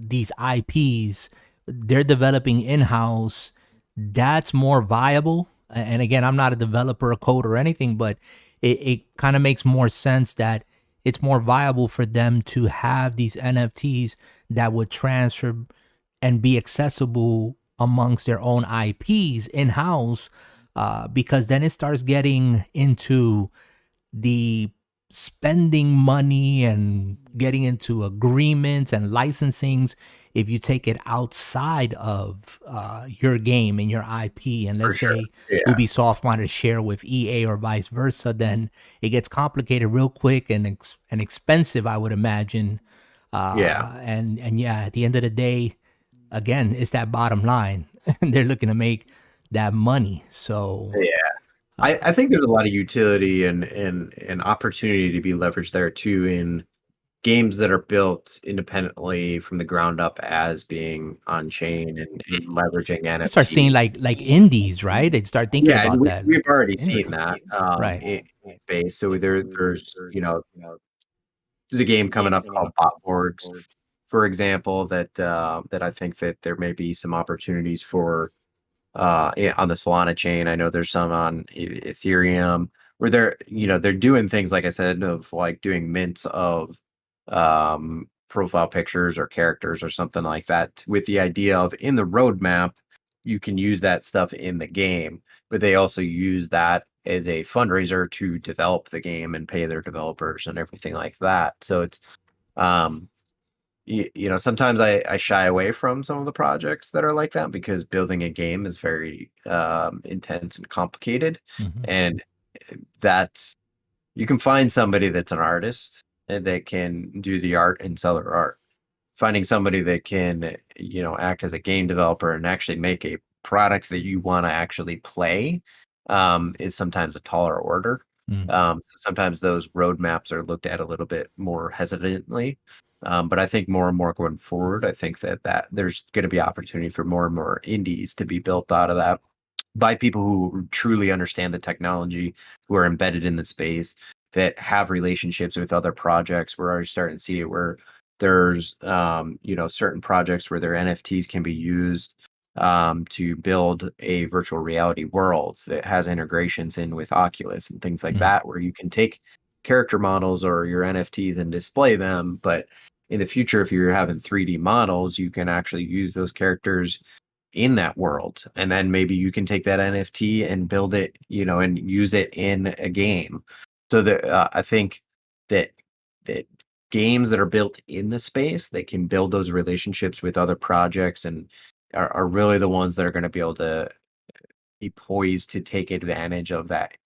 Speaker 1: these IPs, they're developing in-house, that's more viable. And again, I'm not a developer, a code, or anything, but it kind of makes more sense that it's more viable for them to have these NFTs that would transfer and be accessible amongst their own IPs in-house, because then it starts getting into the spending money and getting into agreements and licensings. If you take it outside of your game and your IP, and let's say Ubisoft wanted to share with EA or vice versa, then it gets complicated real quick and expensive, I would imagine. And yeah, at the end of the day, again, it's that bottom line. They're looking to make that money. So
Speaker 3: I think there's a lot of utility and opportunity to be leveraged there too, in games that are built independently from the ground up as being on chain and leveraging NFT.
Speaker 1: Start seeing like indies, right? They start thinking about that.
Speaker 3: We've already seen that,
Speaker 1: right?
Speaker 3: in space. So there's there's a game coming up called Botborgs, for example, that I think that there may be some opportunities for on the Solana chain. I know there's some on Ethereum where they're doing things, like I said, of like doing mints of profile pictures or characters or something like that, with the idea of in the roadmap you can use that stuff in the game, but they also use that as a fundraiser to develop the game and pay their developers and everything like that. So it's sometimes I shy away from some of the projects that are like that, because building a game is very intense and complicated. And you can find somebody that's an artist and they can do the art and sell their art. Finding somebody that can, act as a game developer and actually make a product that you want to actually play is sometimes a taller order. Sometimes those roadmaps are looked at a little bit more hesitantly. But I think more and more going forward, I think that there's going to be opportunity for more and more indies to be built out of that by people who truly understand the technology, who are embedded in the space, that have relationships with other projects. We're already starting to see it where there's certain projects where their NFTs can be used to build a virtual reality world that has integrations in with Oculus and things like that, where you can take character models or your NFTs and display them. But in the future, if you're having 3D models, you can actually use those characters in that world. And then maybe you can take that NFT and build it, and use it in a game. So that I think that games that are built in the space, they can build those relationships with other projects and are really the ones that are going to be able to be poised to take advantage of that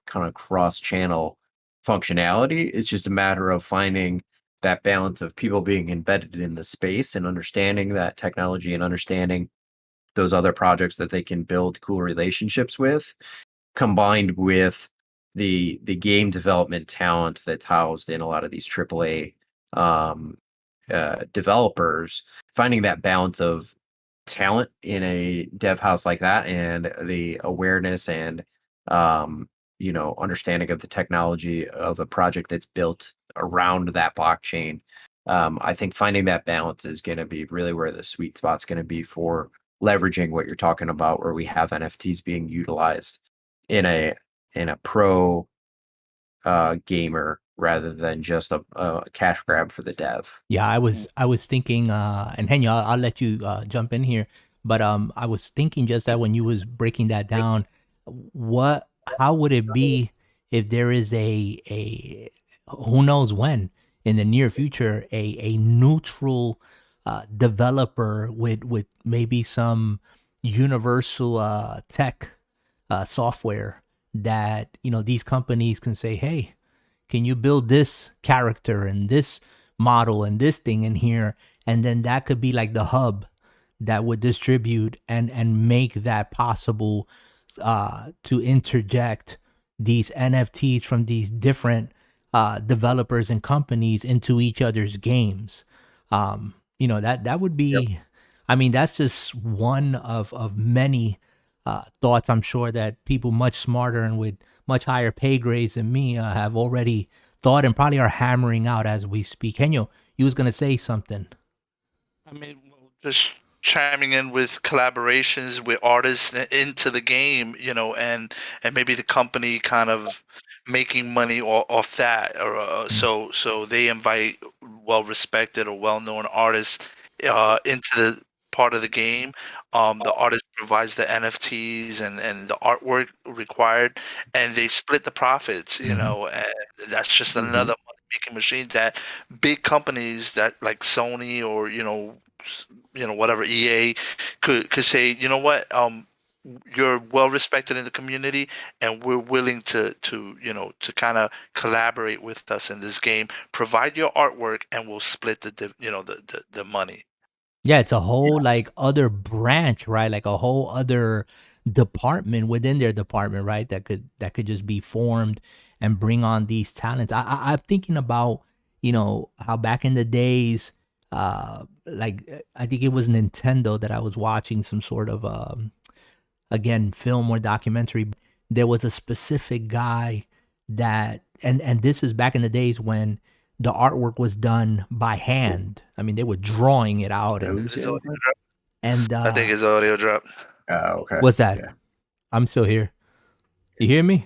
Speaker 3: kind of cross-channel functionality. It's just a matter of finding that balance of people being embedded in the space and understanding that technology and understanding those other projects that they can build cool relationships with, combined with the game development talent that's housed in a lot of these AAA developers. Finding that balance of talent in a dev house like that and the awareness and understanding of the technology of a project that's built around that blockchain. I think finding that balance is going to be really where the sweet spot's going to be for leveraging what you're talking about, where we have NFTs being utilized in a pro gamer rather than just a cash grab for the dev.
Speaker 1: Yeah, I was thinking, and Henyo, I'll let you jump in here, but I was thinking just that when you was breaking that down, how would it be if there is a who knows when in the near future a neutral developer with maybe some universal tech software that these companies can say, hey, can you build this character and this model and this thing in here? And then that could be like the hub that would distribute and make that possible to interject these NFTs from these different developers and companies into each other's games. That would be, yep. I mean, that's just one of many thoughts I'm sure that people much smarter and with much higher pay grades than me have already thought and probably are hammering out as we speak. Henyo, you was going to say something.
Speaker 2: I mean, just chiming in with collaborations with artists into the game, and maybe the company kind of making money off that, or so they invite well-respected or well-known artists into the part of the game. The artist provides the NFTs and the artwork required, and they split the profits, and that's just another money-making machine that big companies that like Sony or whatever, EA could say, you know what, you're well respected in the community, and we're willing to kind of collaborate with us in this game. Provide your artwork, and we'll split the money.
Speaker 1: Yeah, it's a whole like other branch, right? Like a whole other department within their department, right? That could just be formed and bring on these talents. I'm thinking about, how back in the days, like I think it was Nintendo that I was watching some sort of again, film or documentary. There was a specific guy that, and this is back in the days when the artwork was done by hand. I mean, they were drawing it out. And
Speaker 2: I think his audio dropped.
Speaker 3: Okay.
Speaker 1: What's that? Yeah. I'm still here. You hear me?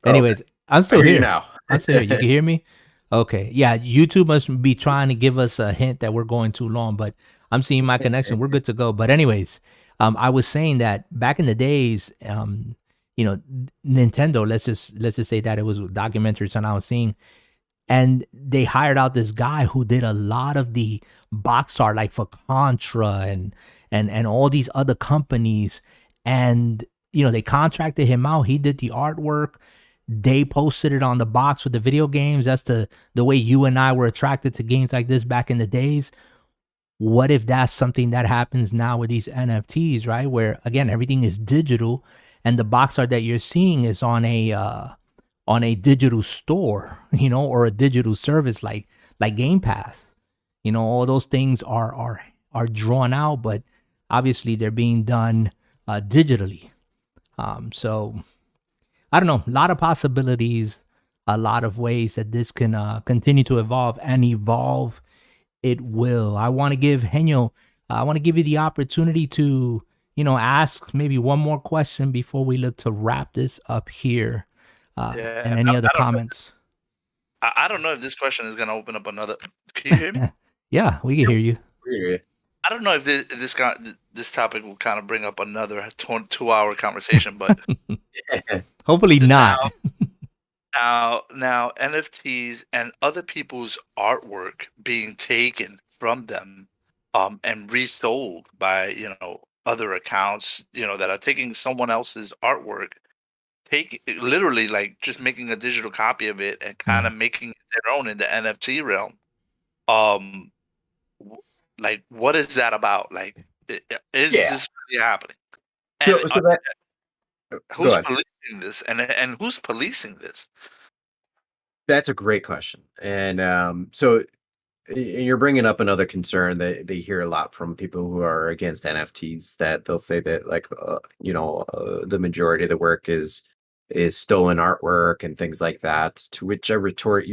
Speaker 1: Anyways, I'm still here
Speaker 3: now.
Speaker 1: I'm still here. You can hear me? Okay. Yeah, YouTube must be trying to give us a hint that we're going too long, but I'm seeing my connection. We're good to go. But anyways, I was saying that back in the days, Nintendo, let's just say that it was documentaries and I was seeing, and they hired out this guy who did a lot of the box art, like for Contra and all these other companies. And, they contracted him out. He did the artwork. They posted it on the box for the video games. That's the way you and I were attracted to games like this back in the days. What if that's something that happens now with these NFTs, right? Where, again, everything is digital and the box art that you're seeing is on a digital store, or a digital service like Game Pass. All those things are drawn out, but obviously they're being done digitally. So I don't know, a lot of possibilities, a lot of ways that this can continue to evolve and evolve. It will. I want to give Henyo, I want to give you the opportunity to, ask maybe one more question before we look to wrap this up here. And any other comments?
Speaker 2: I don't know if this question is going to open up another. Can you hear me?
Speaker 1: Yeah, we can hear you.
Speaker 2: I don't know if this topic will kind of bring up another 2-hour conversation, but
Speaker 1: hopefully not.
Speaker 2: Now, NFTs and other people's artwork being taken from them, and resold by other accounts, that are taking someone else's artwork, literally like just making a digital copy of it and kind of making it their own in the NFT realm. Like, what is that about? Like, is this really happening? And who's policing this? And who's policing this?
Speaker 3: That's a great question. And so you're bringing up another concern that they hear a lot from people who are against NFTs, that they'll say that the majority of the work is stolen artwork and things like that. To which I retort,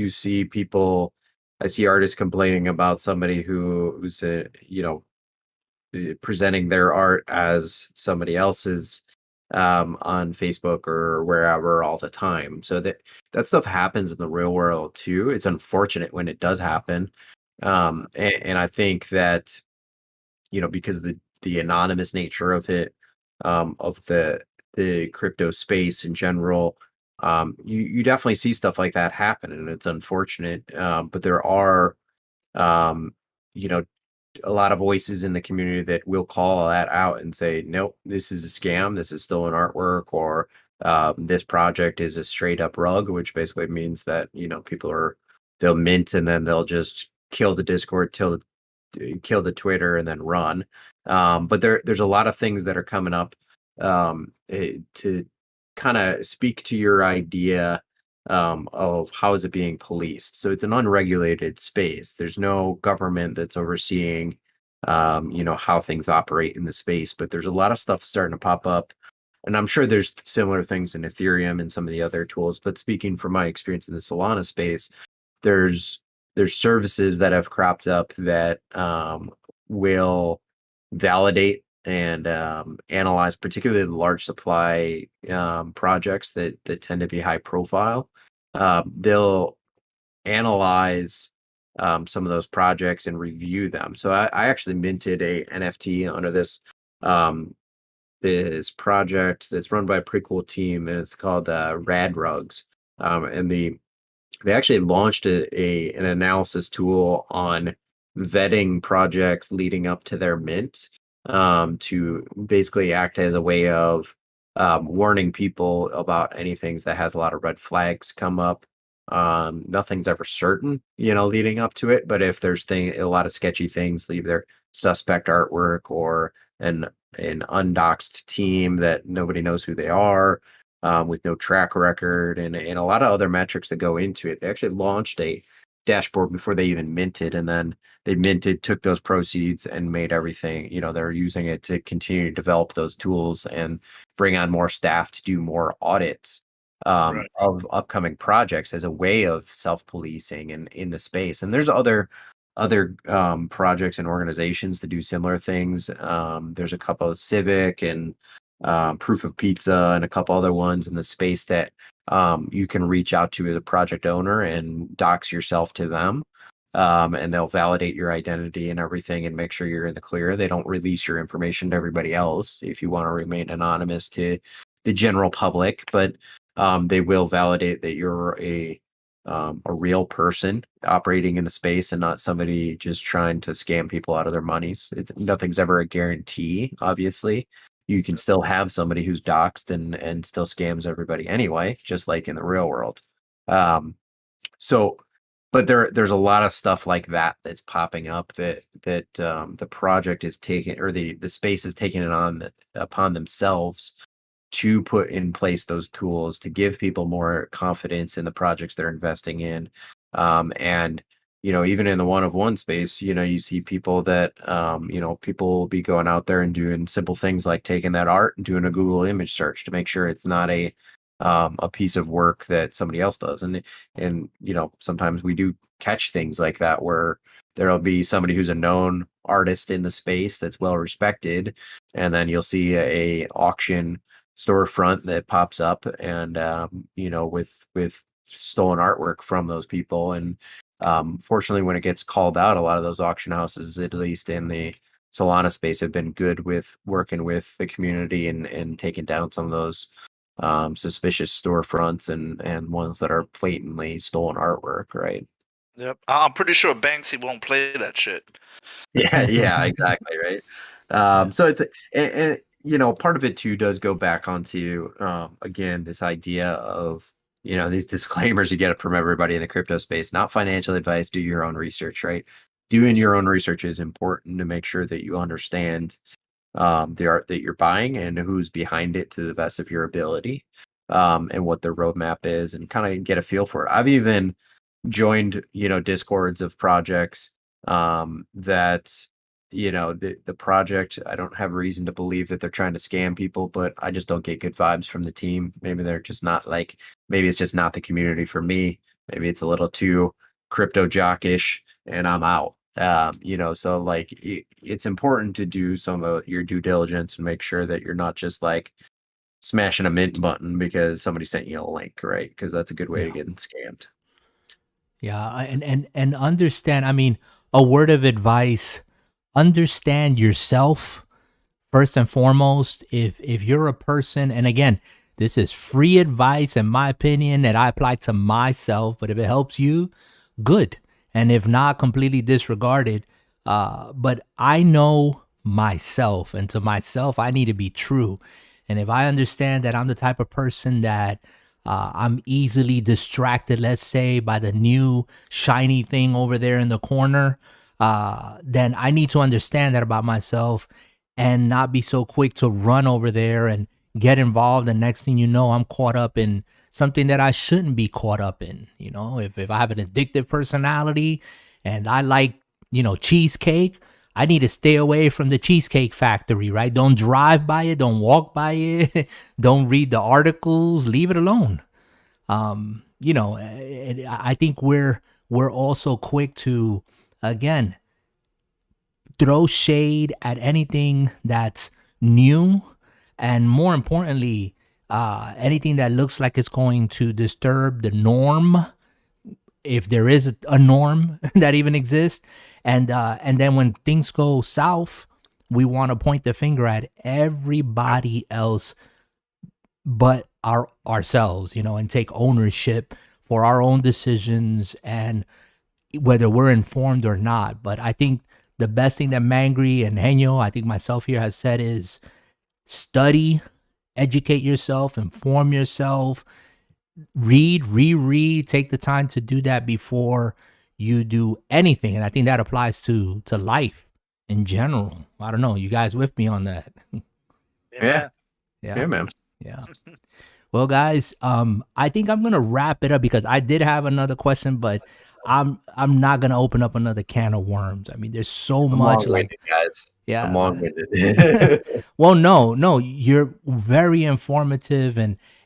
Speaker 3: I see artists complaining about somebody who's presenting their art as somebody else's on Facebook or wherever all the time. So that stuff happens in the real world too. It's unfortunate when it does happen. And I think that, because of the anonymous nature of it, of the crypto space in general, you definitely see stuff like that happen, and it's unfortunate. But there are, you know, a lot of voices in the community that will call that out and say, nope, this is a scam. This is stolen artwork, or this project is a straight up rug, which basically means that, they'll mint and then they'll just kill the Discord, kill the Twitter, and then run. But there's a lot of things that are coming up to kind of speak to your idea of how is it being policed. So it's an unregulated space. There's no government that's overseeing, how things operate in the space. But there's a lot of stuff starting to pop up, and I'm sure there's similar things in Ethereum and some of the other tools. But speaking from my experience in the Solana space, there's services that have cropped up that will validate and analyze, particularly the large supply projects that tend to be high profile. They'll analyze some of those projects and review them. So I actually minted a NFT under this project that's run by a pretty cool team, and it's called Rad Rugs. And they actually launched an analysis tool on vetting projects leading up to their mint, to basically act as a way of warning people about any things that has a lot of red flags come up. Nothing's ever certain, leading up to it. But if there's a lot of sketchy things, either suspect artwork or an undoxed team that nobody knows who they are, with no track record, and a lot of other metrics that go into it. They actually launched a dashboard before they even minted, and then they minted, took those proceeds and made everything, they're using it to continue to develop those tools and bring on more staff to do more audits
Speaker 2: Right.
Speaker 3: of upcoming projects as a way of self-policing in the space. And there's other projects and organizations that do similar things. There's a couple of Civic and Proof of Pizza and a couple other ones in the space that you can reach out to as a project owner and dox yourself to them. And they'll validate your identity and everything and make sure you're in the clear. They don't release your information to everybody else if you want to remain anonymous to the general public, but they will validate that you're a real person operating in the space and not somebody just trying to scam people out of their monies. Nothing's ever a guarantee, obviously. You can still have somebody who's doxed and still scams everybody anyway, just like in the real world. But there's a lot of stuff like that that's popping up that the project is taking, or the space is taking it upon themselves to put in place those tools to give people more confidence in the projects they're investing in. And even in the one-of-one space, you see people that, people will be going out there and doing simple things like taking that art and doing a Google image search to make sure it's not a piece of work that somebody else does. And sometimes we do catch things like that where there'll be somebody who's a known artist in the space that's well respected, and then you'll see a auction storefront that pops up and with stolen artwork from those people. And fortunately, when it gets called out, a lot of those auction houses, at least in the Solana space, have been good with working with the community and taking down some of those suspicious storefronts and ones that are blatantly stolen artwork, right?
Speaker 2: Yep. I'm pretty sure Banksy won't play that shit.
Speaker 3: Yeah, exactly, right. So it's and part of it too does go back onto again, this idea of these disclaimers you get from everybody in the crypto space. Not financial advice. Do your own research, right? Doing your own research is important to make sure that you understand the art that you're buying and who's behind it to the best of your ability, and what their roadmap is, and kind of get a feel for it. I've even joined discords of projects that the project, I don't have reason to believe that they're trying to scam people, but I just don't get good vibes from the team. Maybe they're just not maybe it's just not the community for me. Maybe it's a little too crypto jockish and I'm out. So like it's important to do some of your due diligence and make sure that you're not just like smashing a mint button because somebody sent you a link, right? Because that's a good way to get scammed.
Speaker 1: Yeah, and understand. I mean, a word of advice: understand yourself first and foremost. If you're a person, and again, this is free advice in my opinion that I apply to myself. But if it helps you, good. And if not, completely disregard it. But I know myself, and to myself, I need to be true. And if I understand that I'm the type of person that I'm easily distracted, let's say, by the new shiny thing over there in the corner, then I need to understand that about myself and not be so quick to run over there and get involved. And next thing you know, I'm caught up in something that I shouldn't be caught up in. If I have an addictive personality and I like, cheesecake, I need to stay away from the Cheesecake Factory, right? Don't drive by it. Don't walk by it. Don't read the articles. Leave it alone. I think we're also quick to, again, throw shade at anything that's new, and more importantly, anything that looks like it's going to disturb the norm, if there is a norm that even exists. And then when things go south, we want to point the finger at everybody else but ourselves, and take ownership for our own decisions, and whether we're informed or not. But I think the best thing that Mangry and Henyo, I think myself here, has said is study, educate yourself, inform yourself, read, reread, take the time to do that before you do anything. And I think that applies to life in general. I don't know. You guys with me on that?
Speaker 3: Yeah, man.
Speaker 1: Yeah. Well, guys, I think I'm gonna wrap it up because I did have another question, but I'm not gonna open up another can of worms. I mean, there's so much, like,
Speaker 3: guys.
Speaker 1: yeah.
Speaker 3: I'm long-winded.
Speaker 1: Well, no, you're very informative,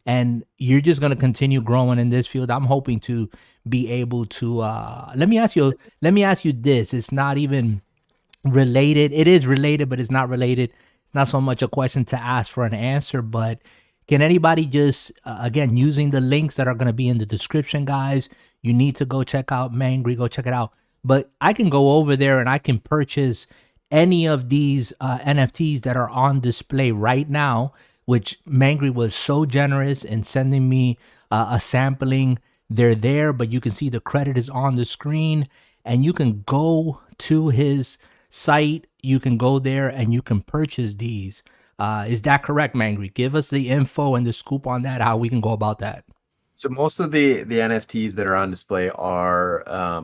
Speaker 1: and you're just gonna continue growing in this field. I'm hoping to be able to. Let me ask you this. It's not even related. It is related, but it's not related. It's not so much a question to ask for an answer, but can anybody just, again, using the links that are going to be in the description, guys, you need to go check out Mangry, go check it out. But I can go over there and I can purchase any of these NFTs that are on display right now, which Mangry was so generous in sending me a sampling. They're there, but you can see the credit is on the screen, and you can go to his site. You can go there and you can purchase these. Is that correct, Mangry? Give us the info and the scoop on that, how we can go about that.
Speaker 3: So most of the NFTs that are on display are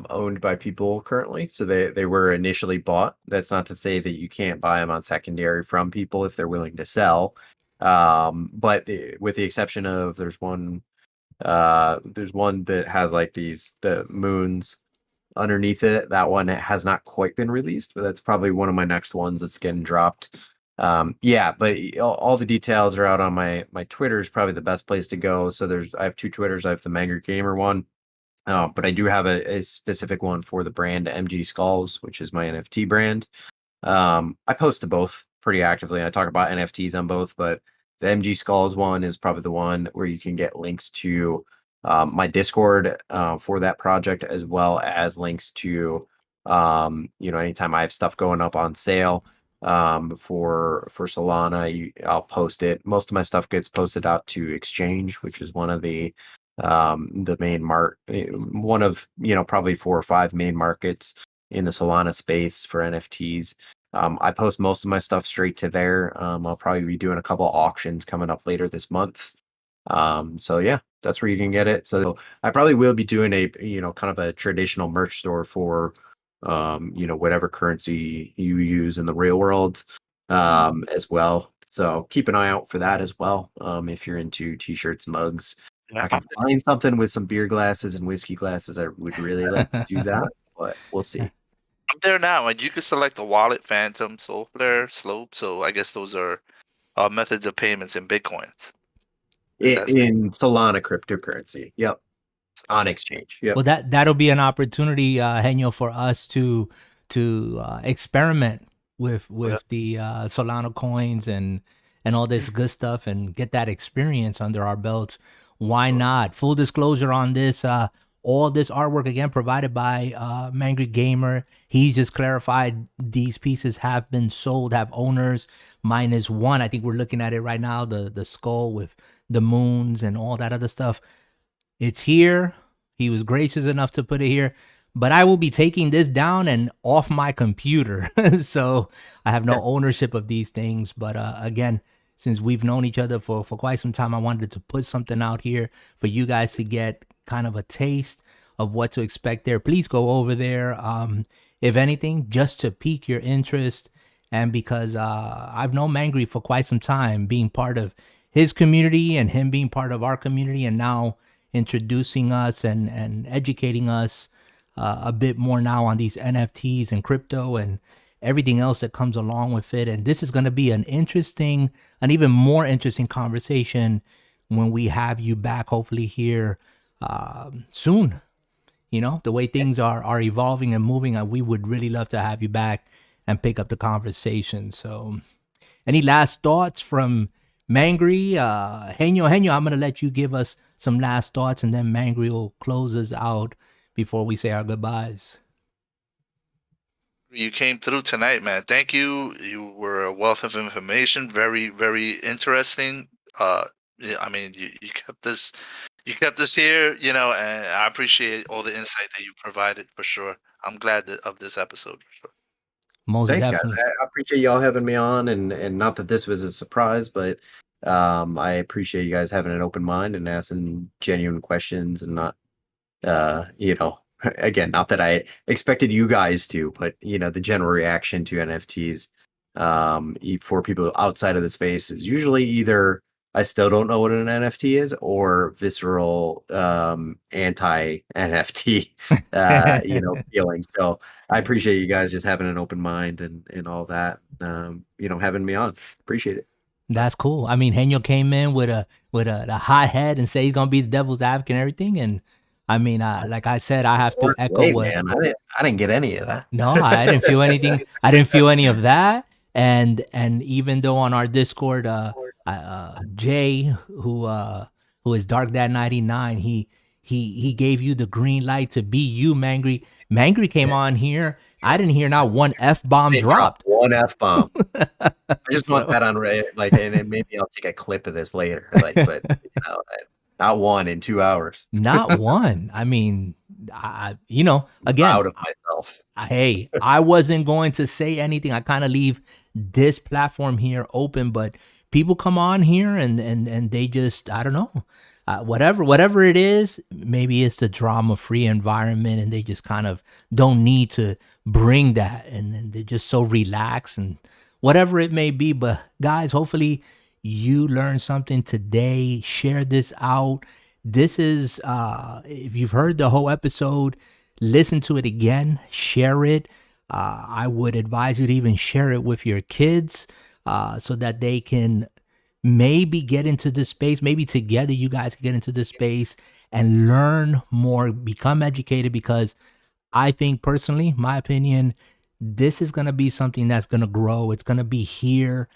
Speaker 3: owned by people currently. So they were initially bought. That's not to say that you can't buy them on secondary from people if they're willing to sell. But with the exception of there's one that has like the moons underneath it. That one has not quite been released, but that's probably one of my next ones that's getting dropped. But all the details are out on my Twitter is probably the best place to go. So I have two Twitters. I have the Mangry Gamer one, but I do have a specific one for the brand MG Skulls, which is my NFT brand. I post to both pretty actively. I talk about NFTs on both, but the MG Skulls one is probably the one where you can get links to my Discord for that project, as well as links to anytime I have stuff going up on sale for Solana, I'll post it. Most of my stuff gets posted out to Exchange, which is one of the main one of probably 4 or 5 main markets in the Solana space for NFTs. I post most of my stuff straight to there. I'll probably be doing a couple auctions coming up later this month. So yeah, that's where you can get it. So I probably will be doing a kind of a traditional merch store for whatever currency you use in the real world as well. So keep an eye out for that as well. If you're into t-shirts, mugs, I can find something with some beer glasses and whiskey glasses. I would really like to do that, but we'll see.
Speaker 2: I'm there now, and you can select the wallet, Phantom, Soulflare, Slope. So I guess those are methods of payments in Bitcoins.
Speaker 3: In Solana cryptocurrency. Yep. On Exchange. Yep.
Speaker 1: Well, that'll be an opportunity, Henyo, for us to experiment with the Solana coins and all this good stuff and get that experience under our belts. Why not? Full disclosure on this, all this artwork again provided by Mangry Gamer. He's just clarified these pieces have been sold, have owners minus one. I think we're looking at it right now, the skull with the moons and all that other stuff. It's here. He was gracious enough to put it here, but I will be taking this down and off my computer. So I have no ownership of these things. But again, since we've known each other for quite some time, I wanted to put something out here for you guys to get kind of a taste of what to expect there. Please go over there. If anything, just to pique your interest. And because I've known Mangry for quite some time, being part of his community and him being part of our community, and now introducing us and educating us a bit more now on these NFTs and crypto and everything else that comes along with it. And this is going to be an even more interesting conversation when we have you back, hopefully here soon. You know, the way things are evolving and moving, we would really love to have you back and pick up the conversation. So any last thoughts from Mangry? Henyo, I'm going to let you give us some last thoughts, and then Mangry will close us out before we say our goodbyes.
Speaker 2: You came through tonight, man. Thank you. You were a wealth of information. Very, very interesting. I mean, you kept this here, you know, and I appreciate all the insight that you provided for sure. I'm glad of this episode for sure.
Speaker 1: Most
Speaker 3: Thanks,
Speaker 1: definitely.
Speaker 3: guys. I appreciate y'all having me on, and not that this was a surprise, but I appreciate you guys having an open mind and asking genuine questions, and not, you know, again, not that I expected you guys to, but you know, the general reaction to NFTs for people outside of the space is usually either I still don't know what an NFT is, or visceral anti-NFT you know, feeling. So I appreciate you guys just having an open mind and all that, you know, having me on. Appreciate it.
Speaker 1: That's cool. I mean, Henyo came in with a hot head and say he's gonna be the devil's advocate and everything. And I mean, like I said, I have to echo what.
Speaker 3: Man, I didn't get any of that.
Speaker 1: No, I didn't feel anything. I didn't feel any of that. And even though on our Discord, Jay, who is Dark Dad 99, he gave you the green light to be you, Mangry. Mangry came on here. I didn't hear not one F-bomb dropped.
Speaker 3: One F-bomb. I just want that on, like, and maybe I'll take a clip of this later. Like, but you know, not one in 2 hours.
Speaker 1: Not one. I mean, you know, again,
Speaker 3: Proud of myself.
Speaker 1: Hey, I wasn't going to say anything. I kind of leave this platform here open, but people come on here and they just, I don't know, whatever it is, maybe it's the drama-free environment and they just kind of don't need to bring that, and they're just so relaxed and whatever it may be. But guys, hopefully you learned something today. Share this out. This is, if you've heard the whole episode, listen to it again, share it. I would advise you to even share it with your kids so that they can maybe get into this space. Maybe together you guys can get into this space and learn more, become educated, because I think personally, my opinion, this is going to be something that's going to grow. It's going to be here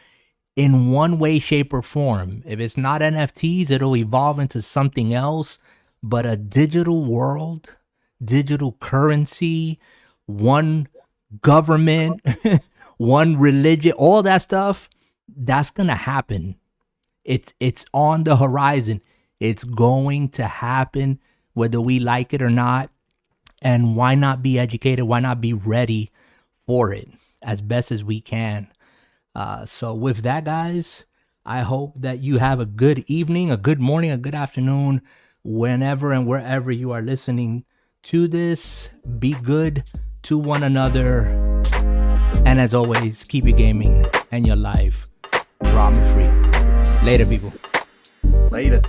Speaker 1: in one way, shape, or form. If it's not NFTs, it'll evolve into something else, but a digital world, digital currency, one government, one religion, all that stuff, that's going to happen. It's on the horizon. It's going to happen whether we like it or not. And why not be educated? Why not be ready for it as best as we can? So with that, guys, I hope that you have a good evening, a good morning, a good afternoon, whenever and wherever you are listening to this. Be good to one another. And as always, keep your gaming and your life drama free. Later, people.
Speaker 3: Later.